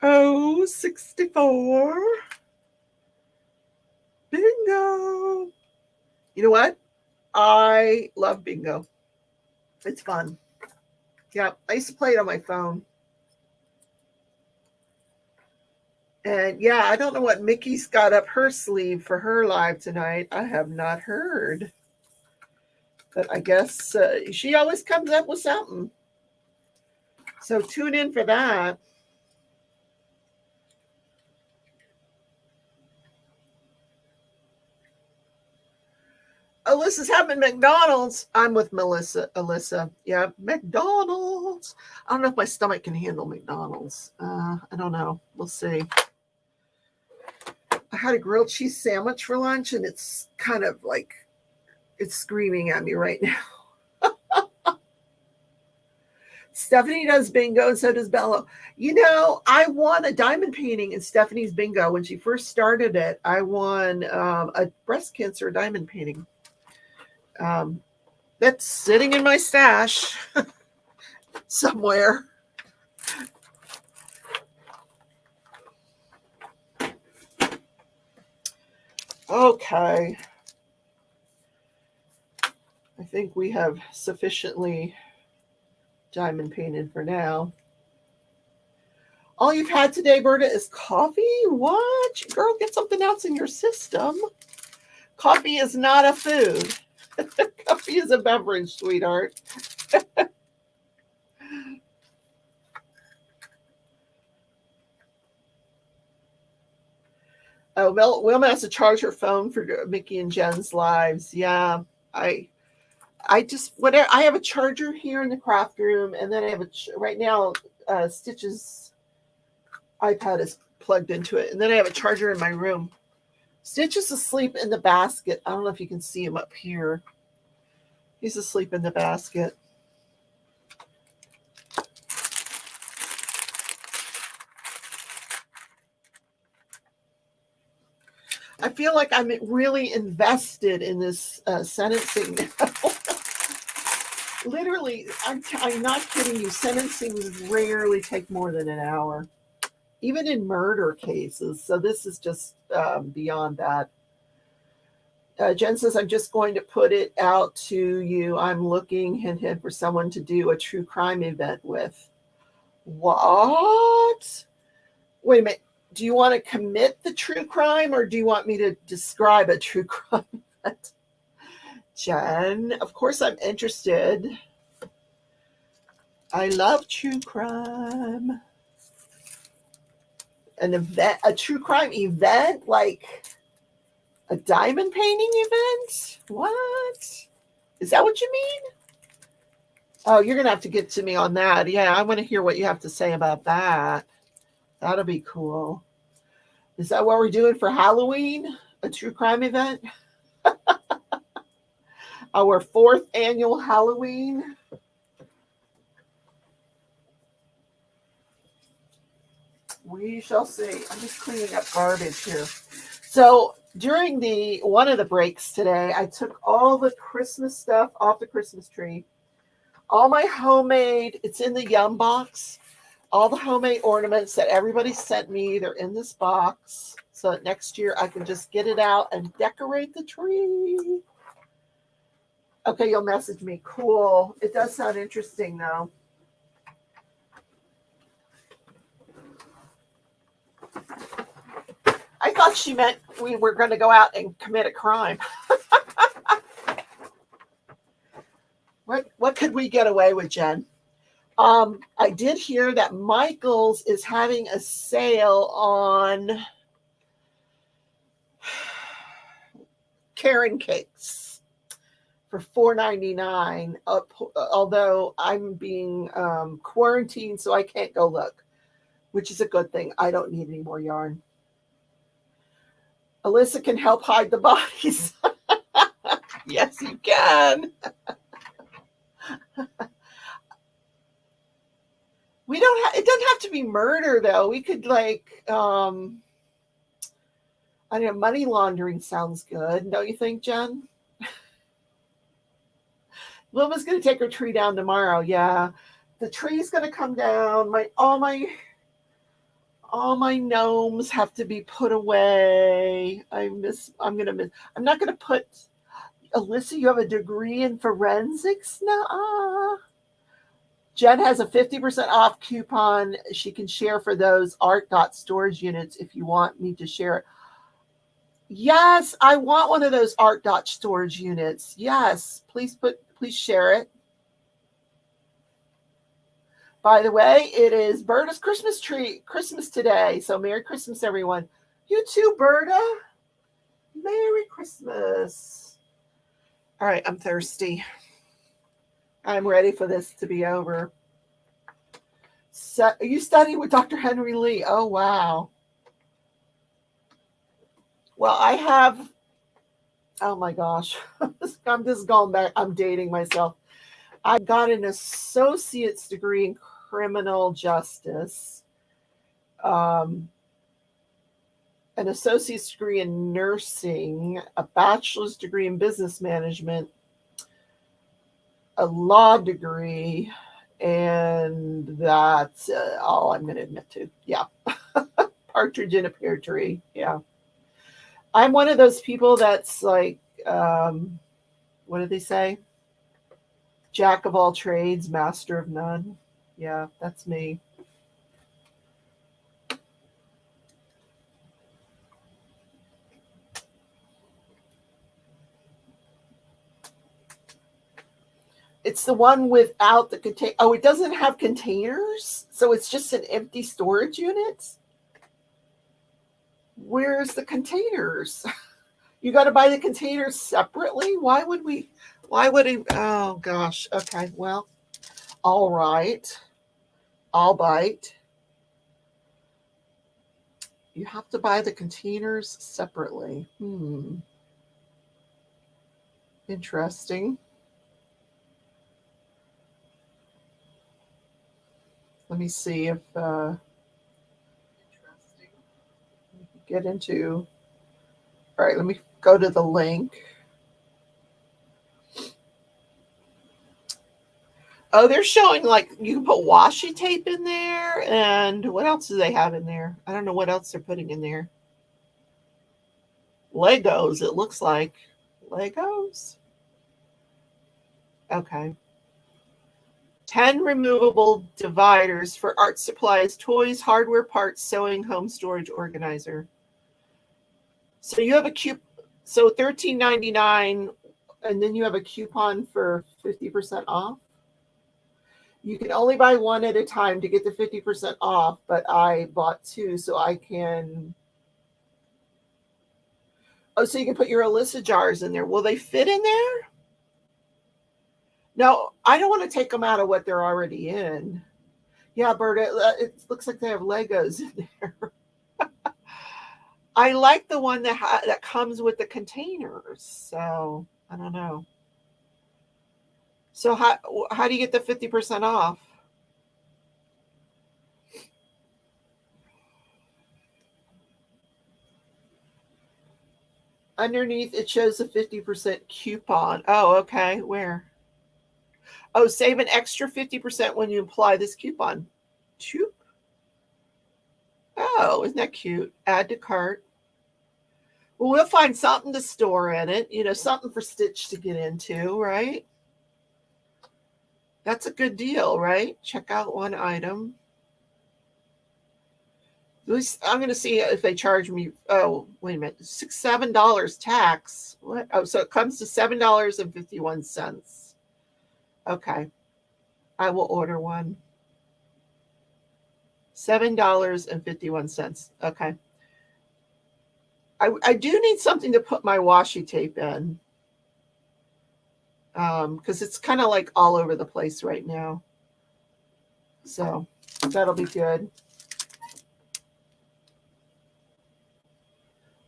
064. Bingo. You know what? I love bingo. It's fun. Yeah, I used to play it on my phone. And yeah, I don't know what Mickey's got up her sleeve for her live tonight. I have not heard. But I guess she always comes up with something. So tune in for that. Alyssa's having McDonald's. I'm with Alyssa. Yeah, McDonald's. I don't know if my stomach can handle McDonald's. I don't know. We'll see. I had a grilled cheese sandwich for lunch, and it's kind of like it's screaming at me right now. Stephanie does bingo, and so does Bella. I won a diamond painting in Stephanie's bingo when she first started it. I won a breast cancer diamond painting. That's sitting in my stash somewhere. Okay. I think we have sufficiently diamond painted for now. All you've had today, Berta, is coffee? What? Girl, get something else in your system. Coffee is not a food. Coffee is a beverage, sweetheart. Oh, Wilma has to charge her phone for Mickey and Jen's lives. Yeah, I have a charger here in the craft room, and then I have right now Stitch's iPad is plugged into it, and then I have a charger in my room. Stitch is asleep in the basket. I don't know if you can see him up here. He's asleep in the basket. I feel like I'm really invested in this sentencing now. Literally, I'm not kidding you. Sentencing rarely take more than an hour, even in murder cases. So this is just beyond that. Jen says, I'm just going to put it out to you. I'm looking, hint, hint, for someone to do a true crime event with. What? Wait a minute. Do you want to commit the true crime, or do you want me to describe a true crime event? Jen, of course I'm interested. I love true crime. An event, a true crime event, like a diamond painting event? What? Is that what you mean? Oh, you're going to have to get to me on that. Yeah, I want to hear what you have to say about that. That'll be cool. Is that what we're doing for Halloween? A true crime event? Our 4th annual Halloween? We shall see. I'm just cleaning up garbage here. So during one of the breaks today, I took all the Christmas stuff off the Christmas tree. All my homemade, it's in the Yum box. All the homemade ornaments that everybody sent me, they're in this box. so that next year I can just get it out and decorate the tree. Okay, you'll message me. Cool. It does sound interesting, though. I thought she meant we were going to go out and commit a crime. What could we get away with, Jen? I did hear that Michael's is having a sale on Karen cakes for $4.99. Although I'm being quarantined, so I can't go look, which is a good thing. I don't need any more yarn. Alyssa can help hide the bodies. Yes, you can. We don't have, it doesn't have to be murder though. We could like, I don't know, money laundering sounds good. Don't you think, Jen? Wilma's going to take her tree down tomorrow. Yeah. The tree's going to come down. All my gnomes have to be put away. I'm not going to put, Alyssa, you have a degree in forensics? No. Jen has a 50% off coupon she can share for those art dot storage units if you want me to share it. Yes, I want one of those art dot storage units. Yes, please share it. By the way, it is Berta's Christmas today. So Merry Christmas, everyone. You too, Berta. Merry Christmas. All right, I'm thirsty. I'm ready for this to be over. So, you studying with Dr. Henry Lee? Oh, wow. Well, I have, oh my gosh. I'm just going back. I'm dating myself. I got an associate's degree in criminal justice, an associate's degree in nursing, a bachelor's degree in business management, a law degree, and that's all I'm going to admit to. Yeah. Partridge in a pear tree. Yeah. I'm one of those people that's like, what do they say? Jack of all trades, master of none. Yeah, that's me. It's the one without the contain. Oh, it doesn't have containers? So it's just an empty storage unit? Where's the containers? You got to buy the containers separately? Why would it? Oh, gosh. Okay, well, all right. I'll bite. You have to buy the containers separately. Interesting. Let me see if interesting. Get into. All right, let me go to the link. Oh, they're showing like you can put washi tape in there, and what else do they have in there? I don't know what else they're putting in there. Legos, it looks like. Legos? Okay. 10 removable dividers for art supplies, toys, hardware parts, sewing, home storage organizer. So you have a so $13.99, and then you have a coupon for 50% off. You can only buy one at a time to get the 50% off, but I bought two so I can. Oh, so you can put your Alyssa jars in there. Will they fit in there? No, I don't want to take them out of what they're already in. Yeah, Berta, it looks like they have Legos in there. I like the one that comes with the containers. So I don't know. So how do you get the 50% off? Underneath it shows a 50% coupon. Oh, okay. Where? Oh, save an extra 50% when you apply this coupon. Choop. Oh, isn't that cute? Add to cart. Well, we'll find something to store in it, something for Stitch to get into, right? That's a good deal, right? Check out one item. I'm going to see if they charge me. Oh, wait a minute. $7 tax. What? Oh, so it comes to $7.51. Okay. I will order one. $7.51. Okay. I do need something to put my washi tape in. Because it's kind of like all over the place right now. So that'll be good.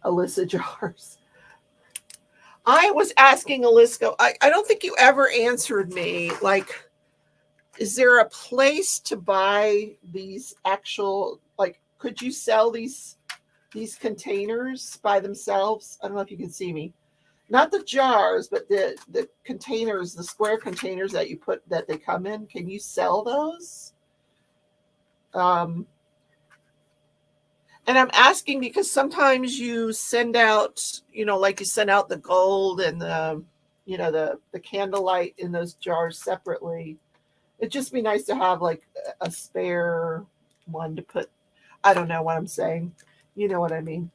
Alyssa jars. I was asking Alyssa, I don't think you ever answered me. Like, is there a place to buy these actual, like, could you sell these containers by themselves? I don't know if you can see me. Not the jars, but the containers, the square containers that they come in. Can you sell those? And I'm asking because sometimes you send out, like you send out the gold and the candlelight in those jars separately. It'd just be nice to have like a spare one to put. I don't know what I'm saying. You know what I mean.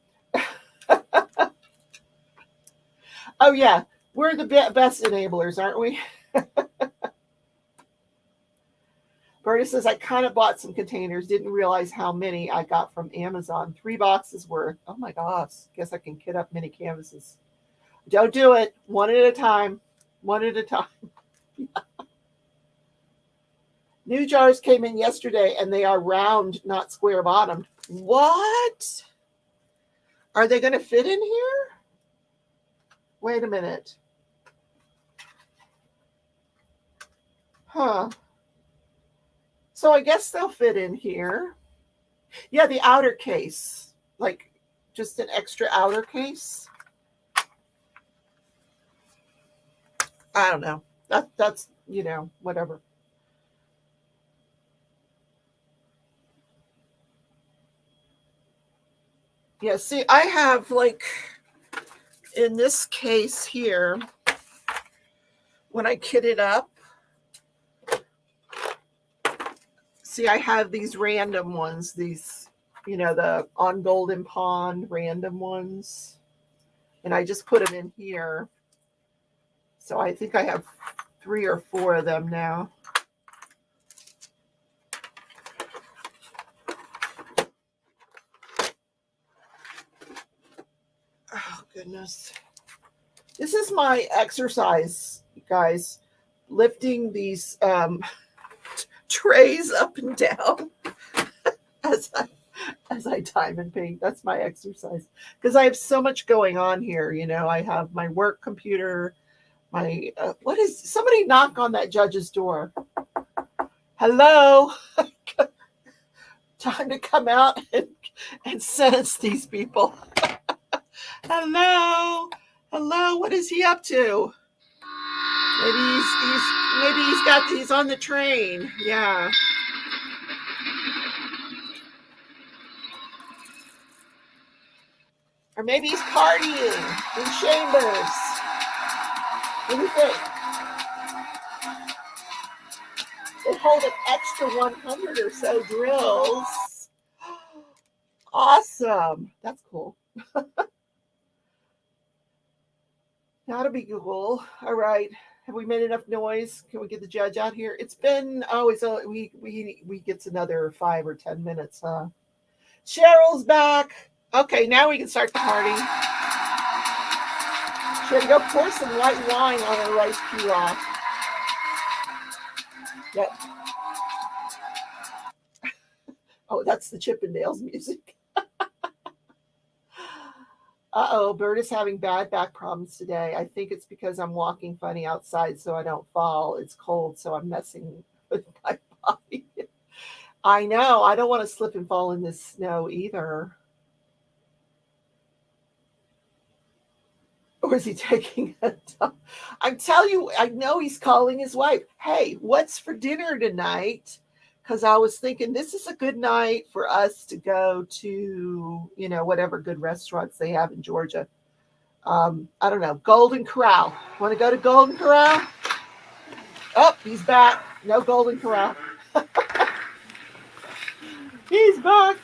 Oh, yeah. We're the best enablers, aren't we? Berta says, I kind of bought some containers. Didn't realize how many I got from Amazon. 3 boxes worth. Oh, my gosh. Guess I can kit up mini canvases. Don't do it. One at a time. One at a time. New jars came in yesterday, and they are round, not square bottomed. What? Are they going to fit in here? Wait a minute. Huh. So I guess they'll fit in here. Yeah, the outer case. Like just an extra outer case. I don't know. That's whatever. Yeah, see, I have like in this case here, when I kit it up, see, I have these random ones, these, the on Golden Pond random ones. And I just put them in here. So I think I have 3 or 4 of them now. Oh, goodness. This is my exercise, guys. Lifting these trays up and down as I diamond paint. That's my exercise because I have so much going on here. I have my work computer, my what is somebody knock on that judge's door? Hello. Time to come out and sentence these people. Hello, what is he up to? Maybe he's on the train. Yeah. Or maybe he's partying in chambers. What do you think? They hold an extra 100 or so drills. Awesome. That's cool. That'll be cool. All right. Have we made enough noise? Can we get the judge out here? It's been, we gets another 5 or 10 minutes, huh? Cheryl's back. Okay, now we can start the party. She had to go pour some white wine on her rice pilaf. Yep. Oh, that's the Chippendales music. Uh-oh, Bert is having bad back problems today. I think it's because I'm walking funny outside so I don't fall. It's cold, so I'm messing with my body. I know. I don't want to slip and fall in this snow either. Or is he taking a dump? I tell you, I know he's calling his wife. Hey, what's for dinner tonight? Because I was thinking this is a good night for us to go to, whatever good restaurants they have in Georgia. I don't know, Golden Corral. Want to go to Golden Corral? Oh, he's back. No Golden Corral. He's back.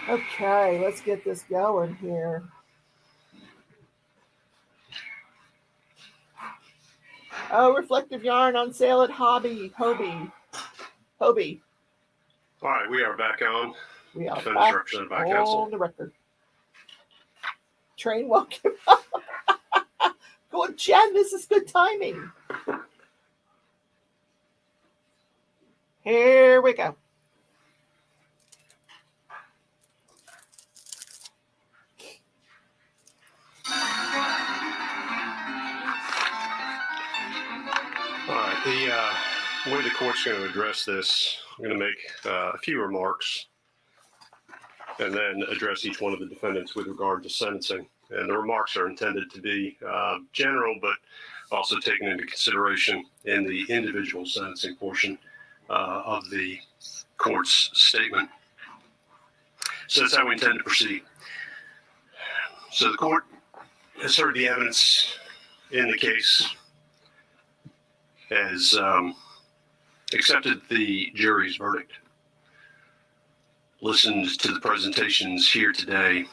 Okay, let's get this going here. Oh, reflective yarn on sale at Hobby. Hobie. All right, we are back on. We are Defendants back represented by on counsel. the record. Train welcome. Good, Jen, this is good timing. Here we go. All right, the way the court's going to address this, I'm going to make a few remarks and then address each one of the defendants with regard to sentencing. And the remarks are intended to be general, but also taken into consideration in the individual sentencing portion of the court's statement. So that's how we intend to proceed. So the court has heard the evidence in the case, has accepted the jury's verdict, listened to the presentations here today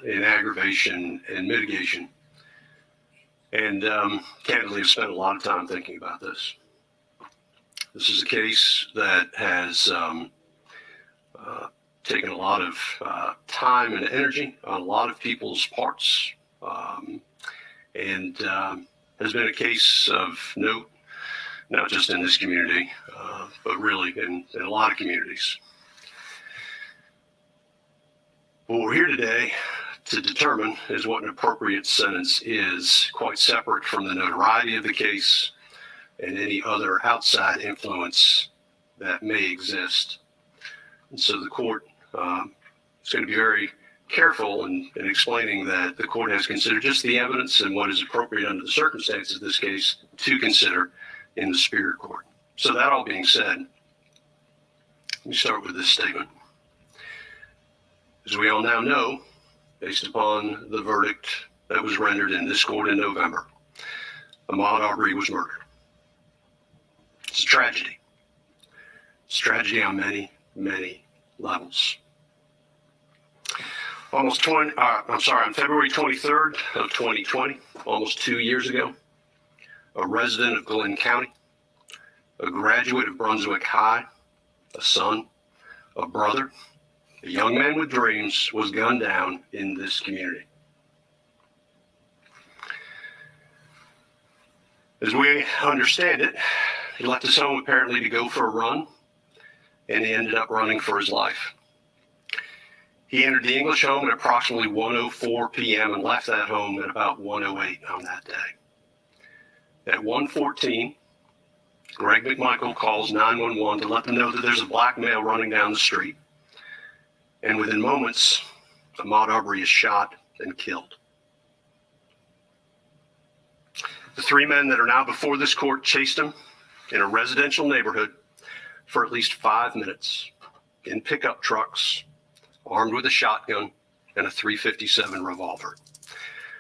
in aggravation and mitigation, and candidly have spent a lot of time thinking about this. This is a case that has taken a lot of time and energy on a lot of people's parts, and has been a case of note, not just in this community, but really in a lot of communities. What we're here today to determine is what an appropriate sentence is, quite separate from the notoriety of the case and any other outside influence that may exist. And so the court is going to be very careful in explaining that the court has considered just the evidence and what is appropriate under the circumstances of this case to consider in the Superior Court. So that all being said, let me start with this statement. As we all now know, based upon the verdict that was rendered in this court in November, Ahmaud Arbery was murdered. It's a tragedy. It's a tragedy on many, many levels. On February 23rd of 2020, almost 2 years ago, a resident of Glenn County, a graduate of Brunswick High, a son, a brother, a young man with dreams, was gunned down in this community. As we understand it, he left his home apparently to go for a run, and he ended up running for his life. He entered the English home at approximately 1:04 p.m. and left that home at about 1:08 on that day. At 1:14, Greg Mcmichael calls 911 to let them know that there's a black male running down the street. And within moments, Ahmaud Arbery is shot and killed. The three men that are now before this court chased him in a residential neighborhood for at least 5 minutes in pickup trucks, armed with a shotgun and a .357 revolver.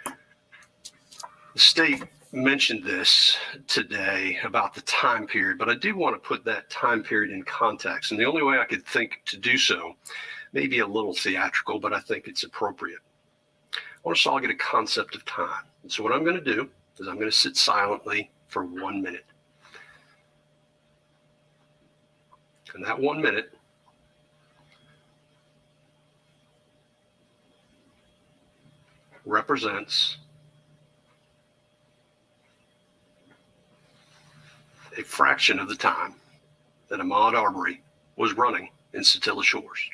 The state mentioned this today about the time period, but I do want to put that time period in context. And the only way I could think to do so may be a little theatrical, but I think it's appropriate. I want us all to get a concept of time. And so what I'm going to do is I'm going to sit silently for 1 minute. And that 1 minute represents a fraction of the time that Ahmaud Arbery was running in Satilla Shores.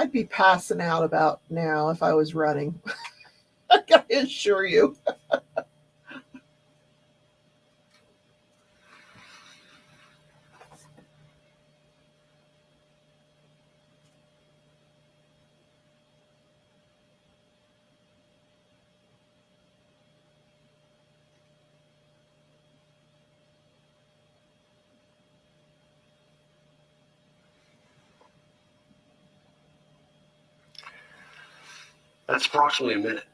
I'd be passing out about now if I was running. I can assure you. That's approximately a minute.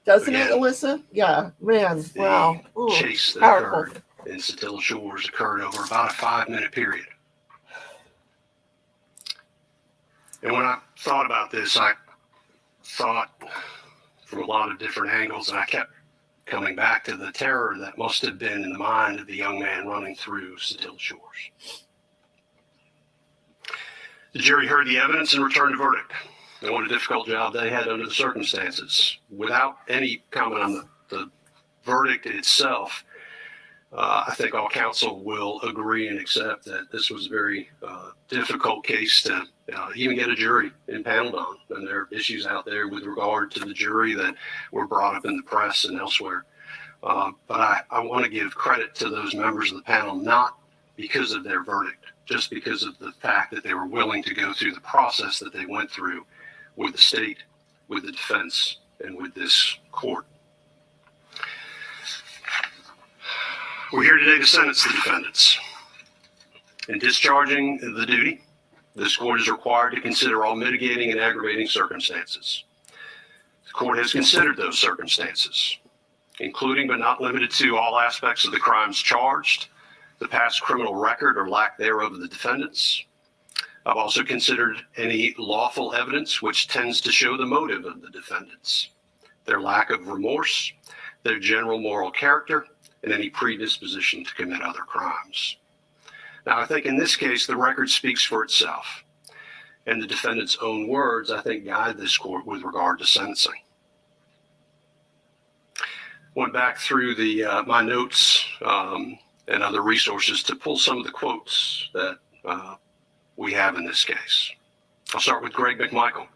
Doesn't it, Again, Alyssa? Yeah, man. The Wow. Ooh, chase that powerful. occurred in Satilla Shores occurred over about a 5-minute period. And when I thought about this, I thought from a lot of different angles, and I kept coming back to the terror that must have been in the mind of the young man running through Satilla Shores. The jury heard the evidence and returned a verdict. And what a difficult job they had under the circumstances. Without any comment on the verdict itself, I think all counsel will agree and accept that this was a very difficult case to even get a jury impaneled on. And there are issues out there with regard to the jury that were brought up in the press and elsewhere. But I want to give credit to those members of the panel, not because of their verdict, just because of the fact that they were willing to go through the process that they went through with the state, with the defense, and with this court. We're here today to sentence the defendants. In discharging the duty, this court is required to consider all mitigating and aggravating circumstances. The court has considered those circumstances, including but not limited to all aspects of the crimes charged, the past criminal record or lack thereof of the defendants. I've also considered any lawful evidence which tends to show the motive of the defendants, their lack of remorse, their general moral character, and any predisposition to commit other crimes. Now, I think in this case, the record speaks for itself, and the defendant's own words, I think, guide this court with regard to sentencing. Went back through my notes and other resources to pull some of the quotes that we have in this case. I'll start with Greg Mcmichael.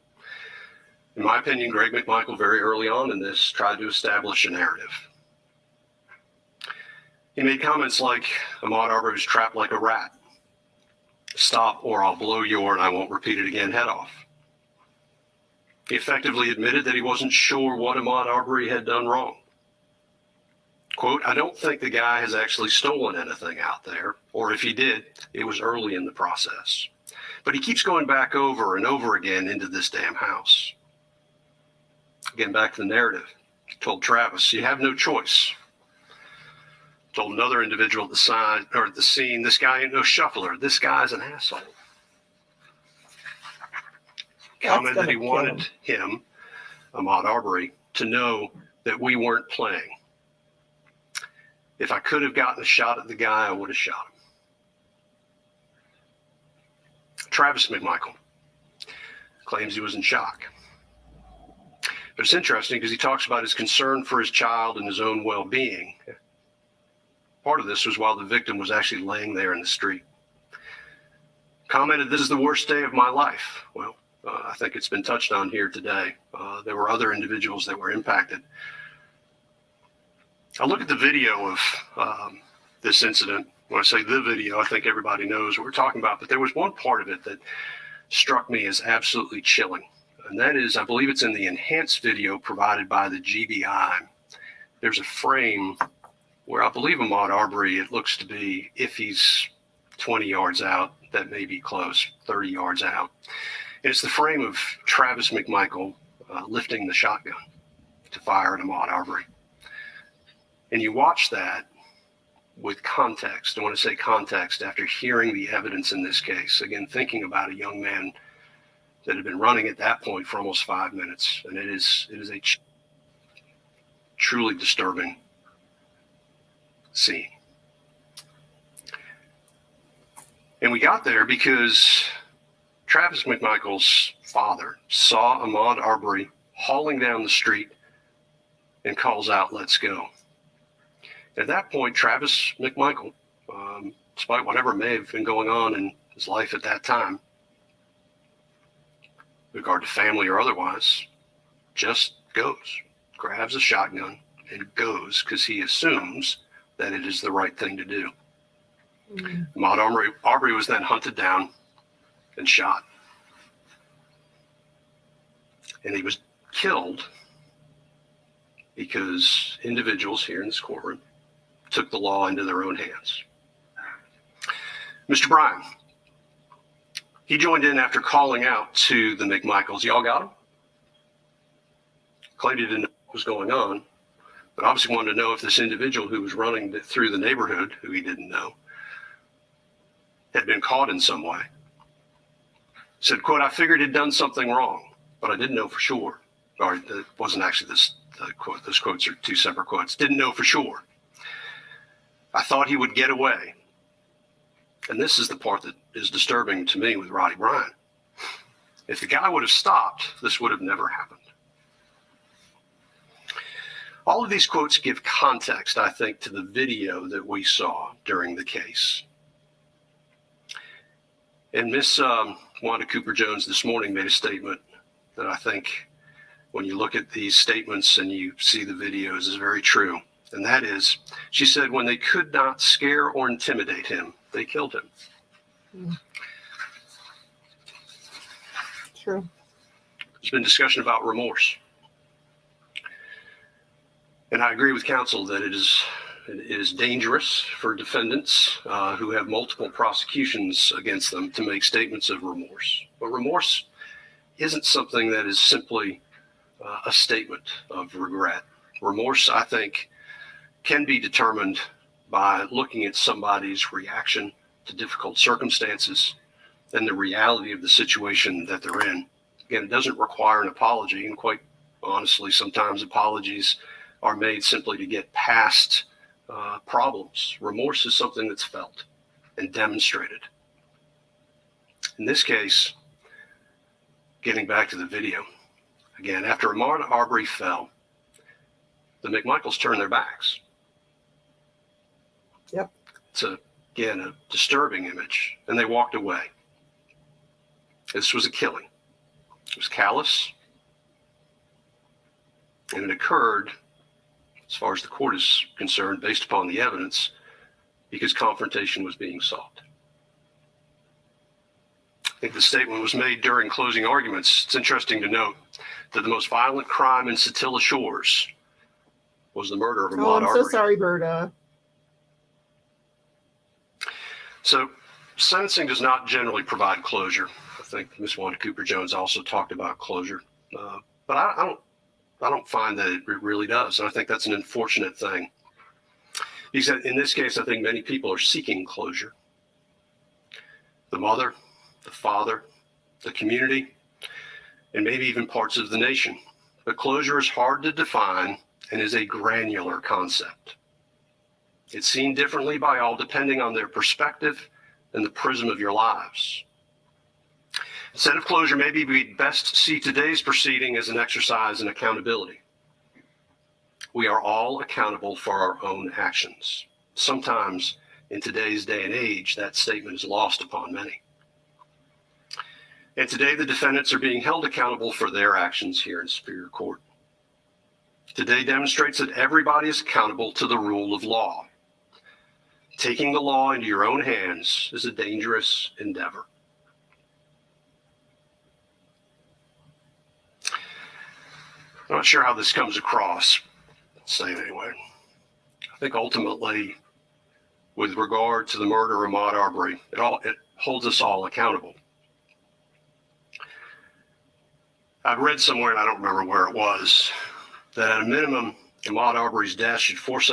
In my opinion, Greg Mcmichael very early on in this tried to establish a narrative. He made comments like, Ahmaud Arbery was trapped like a rat. Stop or I'll blow your, and I won't repeat it again, head off. He effectively admitted that he wasn't sure what Ahmaud Arbery had done wrong. Quote, I don't think the guy has actually stolen anything out there, or if he did, it was early in the process. But he keeps going back over and over again into this damn house. Again, back to the narrative. He told Travis, you have no choice. Told another individual at the side or at the scene, this guy ain't no shuffler. This guy's an asshole. Commented that he wanted him, Ahmaud Arbery, to know that we weren't playing. If I could have gotten a shot at the guy, I would have shot him. Travis Mcmichael claims he was in shock. But it's interesting because he talks about his concern for his child and his own well-being. Part of this was while the victim was actually laying there in the street. Commented, this is the worst day of my life. Well, I think it's been touched on here today. There were other individuals that were impacted. I look at the video of this incident. When I say the video, I think everybody knows what we're talking about, but there was one part of it that struck me as absolutely chilling. And that is, I believe it's in the enhanced video provided by the GBI. There's a frame where I believe Ahmaud Arbery, it looks to be, if he's 20 yards out, that may be close, 30 yards out. And it's the frame of Travis Mcmichael lifting the shotgun to fire at Ahmaud Arbery. And you watch that with context. I want to say context after hearing the evidence in this case. Again, thinking about a young man that had been running at that point for almost 5 minutes. And it is a truly disturbing scene. And we got there because Travis Mcmichael's father saw Ahmaud Arbery hauling down the street and calls out, let's go. At that point, Travis Mcmichael, despite whatever may have been going on in his life at that time, with regard to family or otherwise, just goes, grabs a shotgun and goes because he assumes that it is the right thing to do. Ahmaud Arbery was then hunted down and shot. And he was killed because individuals here in this courtroom took the law into their own hands. Mr. Bryan, he joined in after calling out to the Mcmichaels. Y'all got him? Claimed he didn't know what was going on, but obviously wanted to know if this individual who was running through the neighborhood, who he didn't know, had been caught in some way. Said, quote, I figured he'd done something wrong, but I didn't know for sure. Or it wasn't actually the quote. Those quotes are two separate quotes. Didn't know for sure. I thought he would get away. And this is the part that is disturbing to me with Roddy Bryan. If the guy would have stopped, this would have never happened. All of these quotes give context, I think, to the video that we saw during the case. And Miss Wanda Cooper-Jones this morning made a statement that I think, when you look at these statements and you see the videos, is very true. And that is, she said, when they could not scare or intimidate him, they killed him. True. There's been discussion about remorse. And I agree with counsel that it is dangerous for defendants who have multiple prosecutions against them to make statements of remorse. But remorse isn't something that is simply a statement of regret. Remorse, I think, can be determined by looking at somebody's reaction to difficult circumstances and the reality of the situation that they're in. Again, it doesn't require an apology, and quite honestly, sometimes apologies are made simply to get past problems. Remorse is something that's felt and demonstrated. In this case, getting back to the video, again, after Ahmaud Arbery fell, the Mcmichaels turned their backs. Yep. It's, again, a disturbing image, and they walked away. This was a killing. It was callous, and it occurred, as far as the court is concerned, based upon the evidence, because confrontation was being sought. I think the statement was made during closing arguments. It's interesting to note that the most violent crime in Satilla Shores was the murder of Ahmaud I'm Arbery. so sorry, Berta. So sentencing does not generally provide closure. I think Ms. Wanda Cooper-Jones also talked about closure, but I don't find that it really does. And I think that's an unfortunate thing. Because in this case, I think many people are seeking closure. The mother, the father, the community, and maybe even parts of the nation. But closure is hard to define and is a granular concept. It's seen differently by all depending on their perspective and the prism of your lives. Instead of closure, maybe we'd best see today's proceeding as an exercise in accountability. We are all accountable for our own actions. Sometimes in today's day and age, that statement is lost upon many. And today the defendants are being held accountable for their actions here in Superior Court. Today demonstrates that everybody is accountable to the rule of law. Taking the law into your own hands is a dangerous endeavor. I'm not sure how this comes across. Let's say it anyway. I think ultimately, with regard to the murder of Ahmaud Arbery, it holds us all accountable. I've read somewhere, and I don't remember where it was, that at a minimum, Ahmaud Arbery's death should force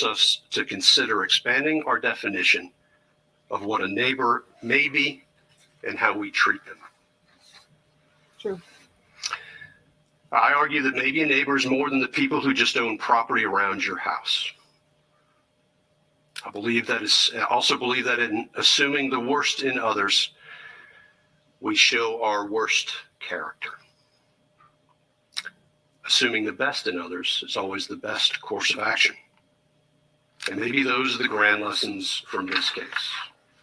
us to consider expanding our definition of what a neighbor may be and how we treat them. True. I argue that maybe a neighbor is more than the people who just own property around your house. I also believe that in assuming the worst in others, we show our worst character. Assuming the best in others is always the best course of action. And maybe those are the grand lessons from this case.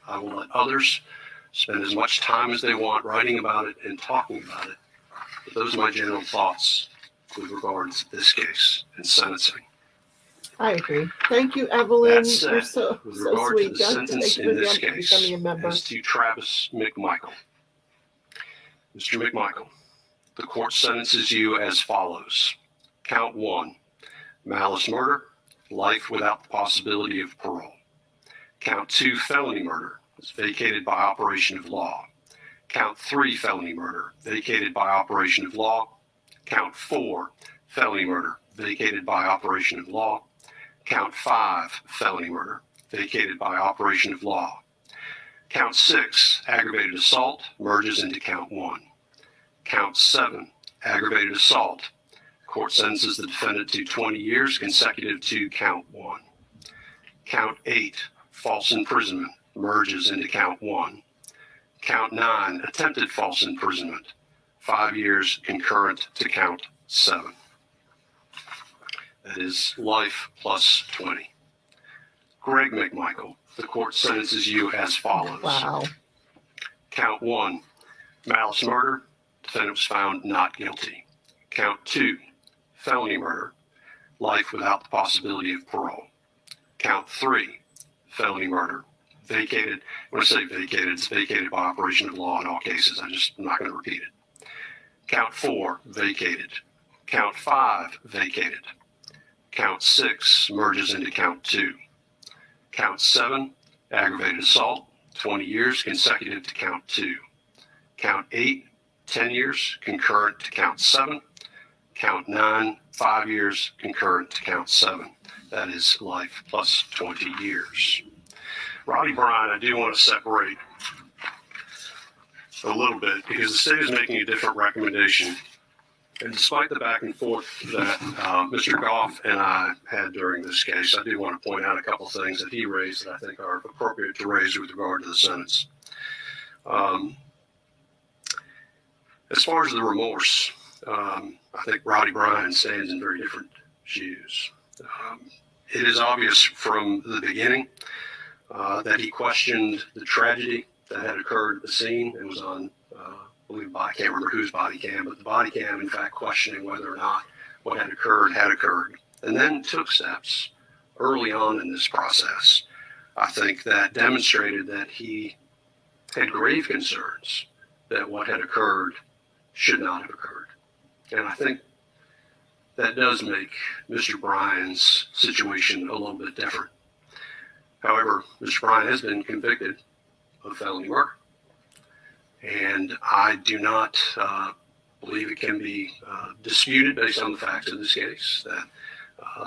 I will let others spend as much time as they want writing about it and talking about it. But those are my general thoughts with regards to this case and sentencing. I agree. Thank you, Evelyn. That said, You're so with so regard sweet. to the Doug, sentence thank you in this again for case, becoming a member. as to Travis Mcmichael. Mr. Mcmichael, the court sentences you as follows. Count 1, malice murder, life without the possibility of parole. Count 2, felony murder, is vacated by operation of law. Count 3, felony murder, vacated by operation of law. Count 4, felony murder, vacated by operation of law. Count 5, felony murder, vacated by operation of law. Count 6, aggravated assault, merges into count 1. Count 7, aggravated assault. Court sentences the defendant to 20 years consecutive to count 1. Count 8, false imprisonment, merges into count 1. Count 9, attempted false imprisonment, 5 years concurrent to count 7. That is life plus 20. Greg Mcmichael, the court sentences you as follows. Wow. Count 1, malice murder, defendant was found not guilty. Count 2, felony murder, life without the possibility of parole. Count 3, felony murder, vacated. When I say vacated, it's vacated by operation of law in all cases. I'm not going to repeat it. Count 4, vacated. Count 5, vacated. Count 6 merges into count 2. Count 7, aggravated assault, 20 years consecutive to count 2. Count 8, 10 years concurrent to count 7. Count 9, 5 years concurrent to count 7. That is life plus 20 years. Roddy Bryan, I do want to separate a little bit because the state is making a different recommendation. And despite the back and forth that Mr. Goff and I had during this case, I do want to point out a couple things that he raised that I think are appropriate to raise with regard to the sentence. As far as the remorse, I think Roddy Bryan stands in very different shoes. It is obvious from the beginning that he questioned the tragedy that had occurred at the scene. It was on I can't remember whose body cam, but the body cam, in fact, questioning whether or not what had occurred, and then took steps early on in this process, I think, that demonstrated that he had grave concerns that what had occurred should not have occurred. And I think that does make Mr. Bryan's situation a little bit different. However, Mr. Bryan has been convicted of felony murder. And I do not believe it can be disputed based on the facts of this case that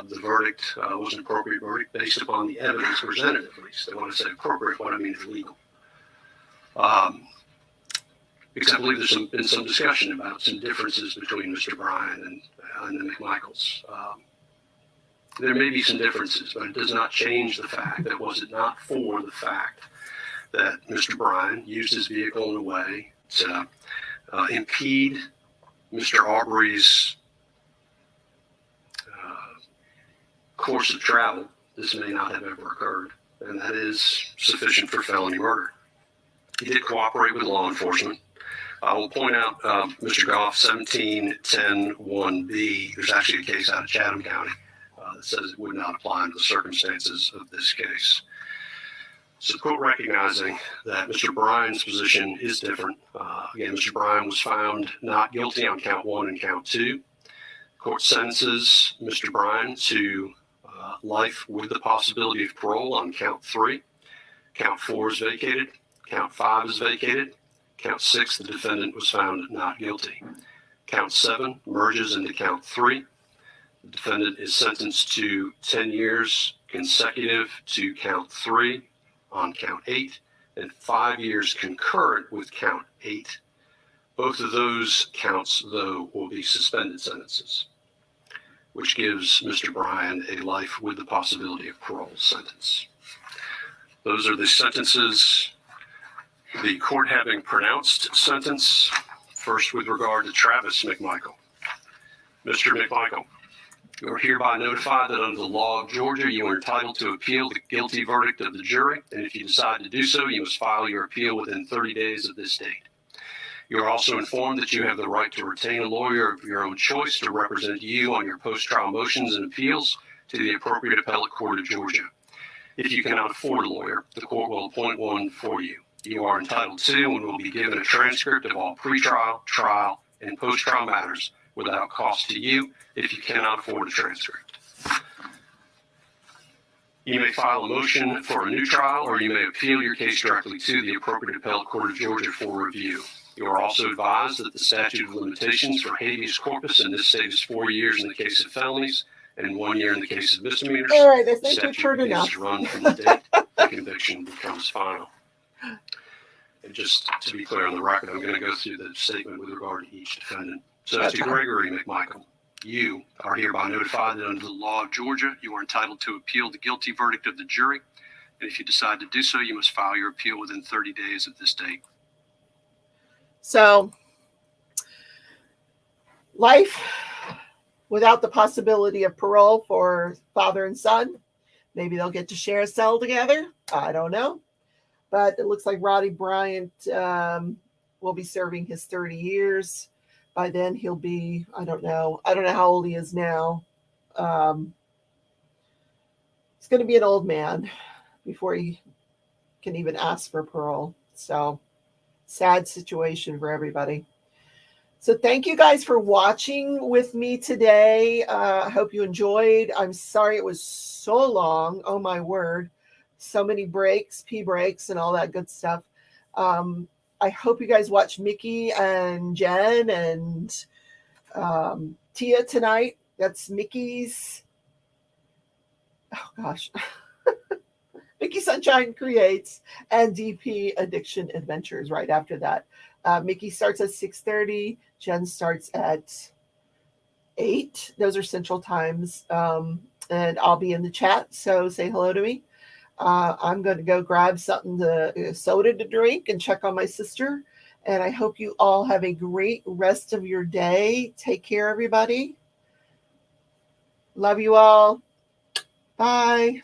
the verdict was an appropriate verdict based upon the evidence presented, at least. I want to say appropriate, what I mean is legal. Because I believe there's been some discussion about some differences between Mr. Bryan and the Mcmichaels. There may be some differences, but it does not change the fact that was it not for the fact that Mr. Bryan used his vehicle in a way to impede Mr. Arbery's course of travel, this may not have ever occurred, and that is sufficient for felony murder. He did cooperate with law enforcement. I will point out Mr. Goff, 1710-1B. There's actually a case out of Chatham County that says it would not apply under the circumstances of this case. So the court recognizing that Mr. Bryan's position is different. Again, Mr. Bryan was found not guilty on count 1 and count 2. Court sentences Mr. Bryan to life with the possibility of parole on count 3. Count 4 is vacated. Count 5 is vacated. Count 6, the defendant was found not guilty. Count 7 merges into count 3. The defendant is sentenced to 10 years consecutive to count 3 on count 8 and 5 years concurrent with count 8. Both of those counts, though, will be suspended sentences, which gives Mr. Bryan a life with the possibility of parole sentence. Those are the sentences. The court having pronounced sentence, first with regard to Travis Mcmichael. Mr. Mcmichael, You are hereby notified that under the law of Georgia, you are entitled to appeal the guilty verdict of the jury, and if you decide to do so, you must file your appeal within 30 days of this date. You are also informed that you have the right to retain a lawyer of your own choice to represent you on your post-trial motions and appeals to the appropriate appellate court of Georgia. If you cannot afford a lawyer, the court will appoint one for you. You are entitled to and will be given a transcript of all pretrial, trial, and post-trial matters without cost to you if you cannot afford a transcript. You may file a motion for a new trial, or you may appeal your case directly to the appropriate appellate court of Georgia for review. You are also advised that the statute of limitations for habeas corpus in this state is 4 years in the case of felonies and 1 year in the case of misdemeanors. All right, I The think we've statute heard begins enough. to run from the date the conviction becomes final. And just to be clear on the record, I'm going to go through the statement with regard to each defendant. So to Gregory Mcmichael, you are hereby notified that under the law of Georgia, you are entitled to appeal the guilty verdict of the jury. And if you decide to do so, you must file your appeal within 30 days of this date. So, life without the possibility of parole for father and son. Maybe they'll get to share a cell together. I don't know. But it looks like Roddy Bryant will be serving his 30 years. By then he'll be, I don't know how old he is now. He's going to be an old man before he can even ask for parole. So, sad situation for everybody. So thank you guys for watching with me today. I hope you enjoyed. I'm sorry it was so long. Oh my word. So many breaks, pee breaks, and all that good stuff. I hope you guys watch Mickey and Jen and Tia tonight. That's Mickey's. Oh gosh. Mickey Sunshine Creates and DP Addiction Adventures right after that. Mickey starts at 6:30. Jen starts at 8. Those are Central Times. And I'll be in the chat, so say hello to me. I'm going to go grab something soda to drink and check on my sister. And I hope you all have a great rest of your day. Take care, everybody. Love you all. Bye.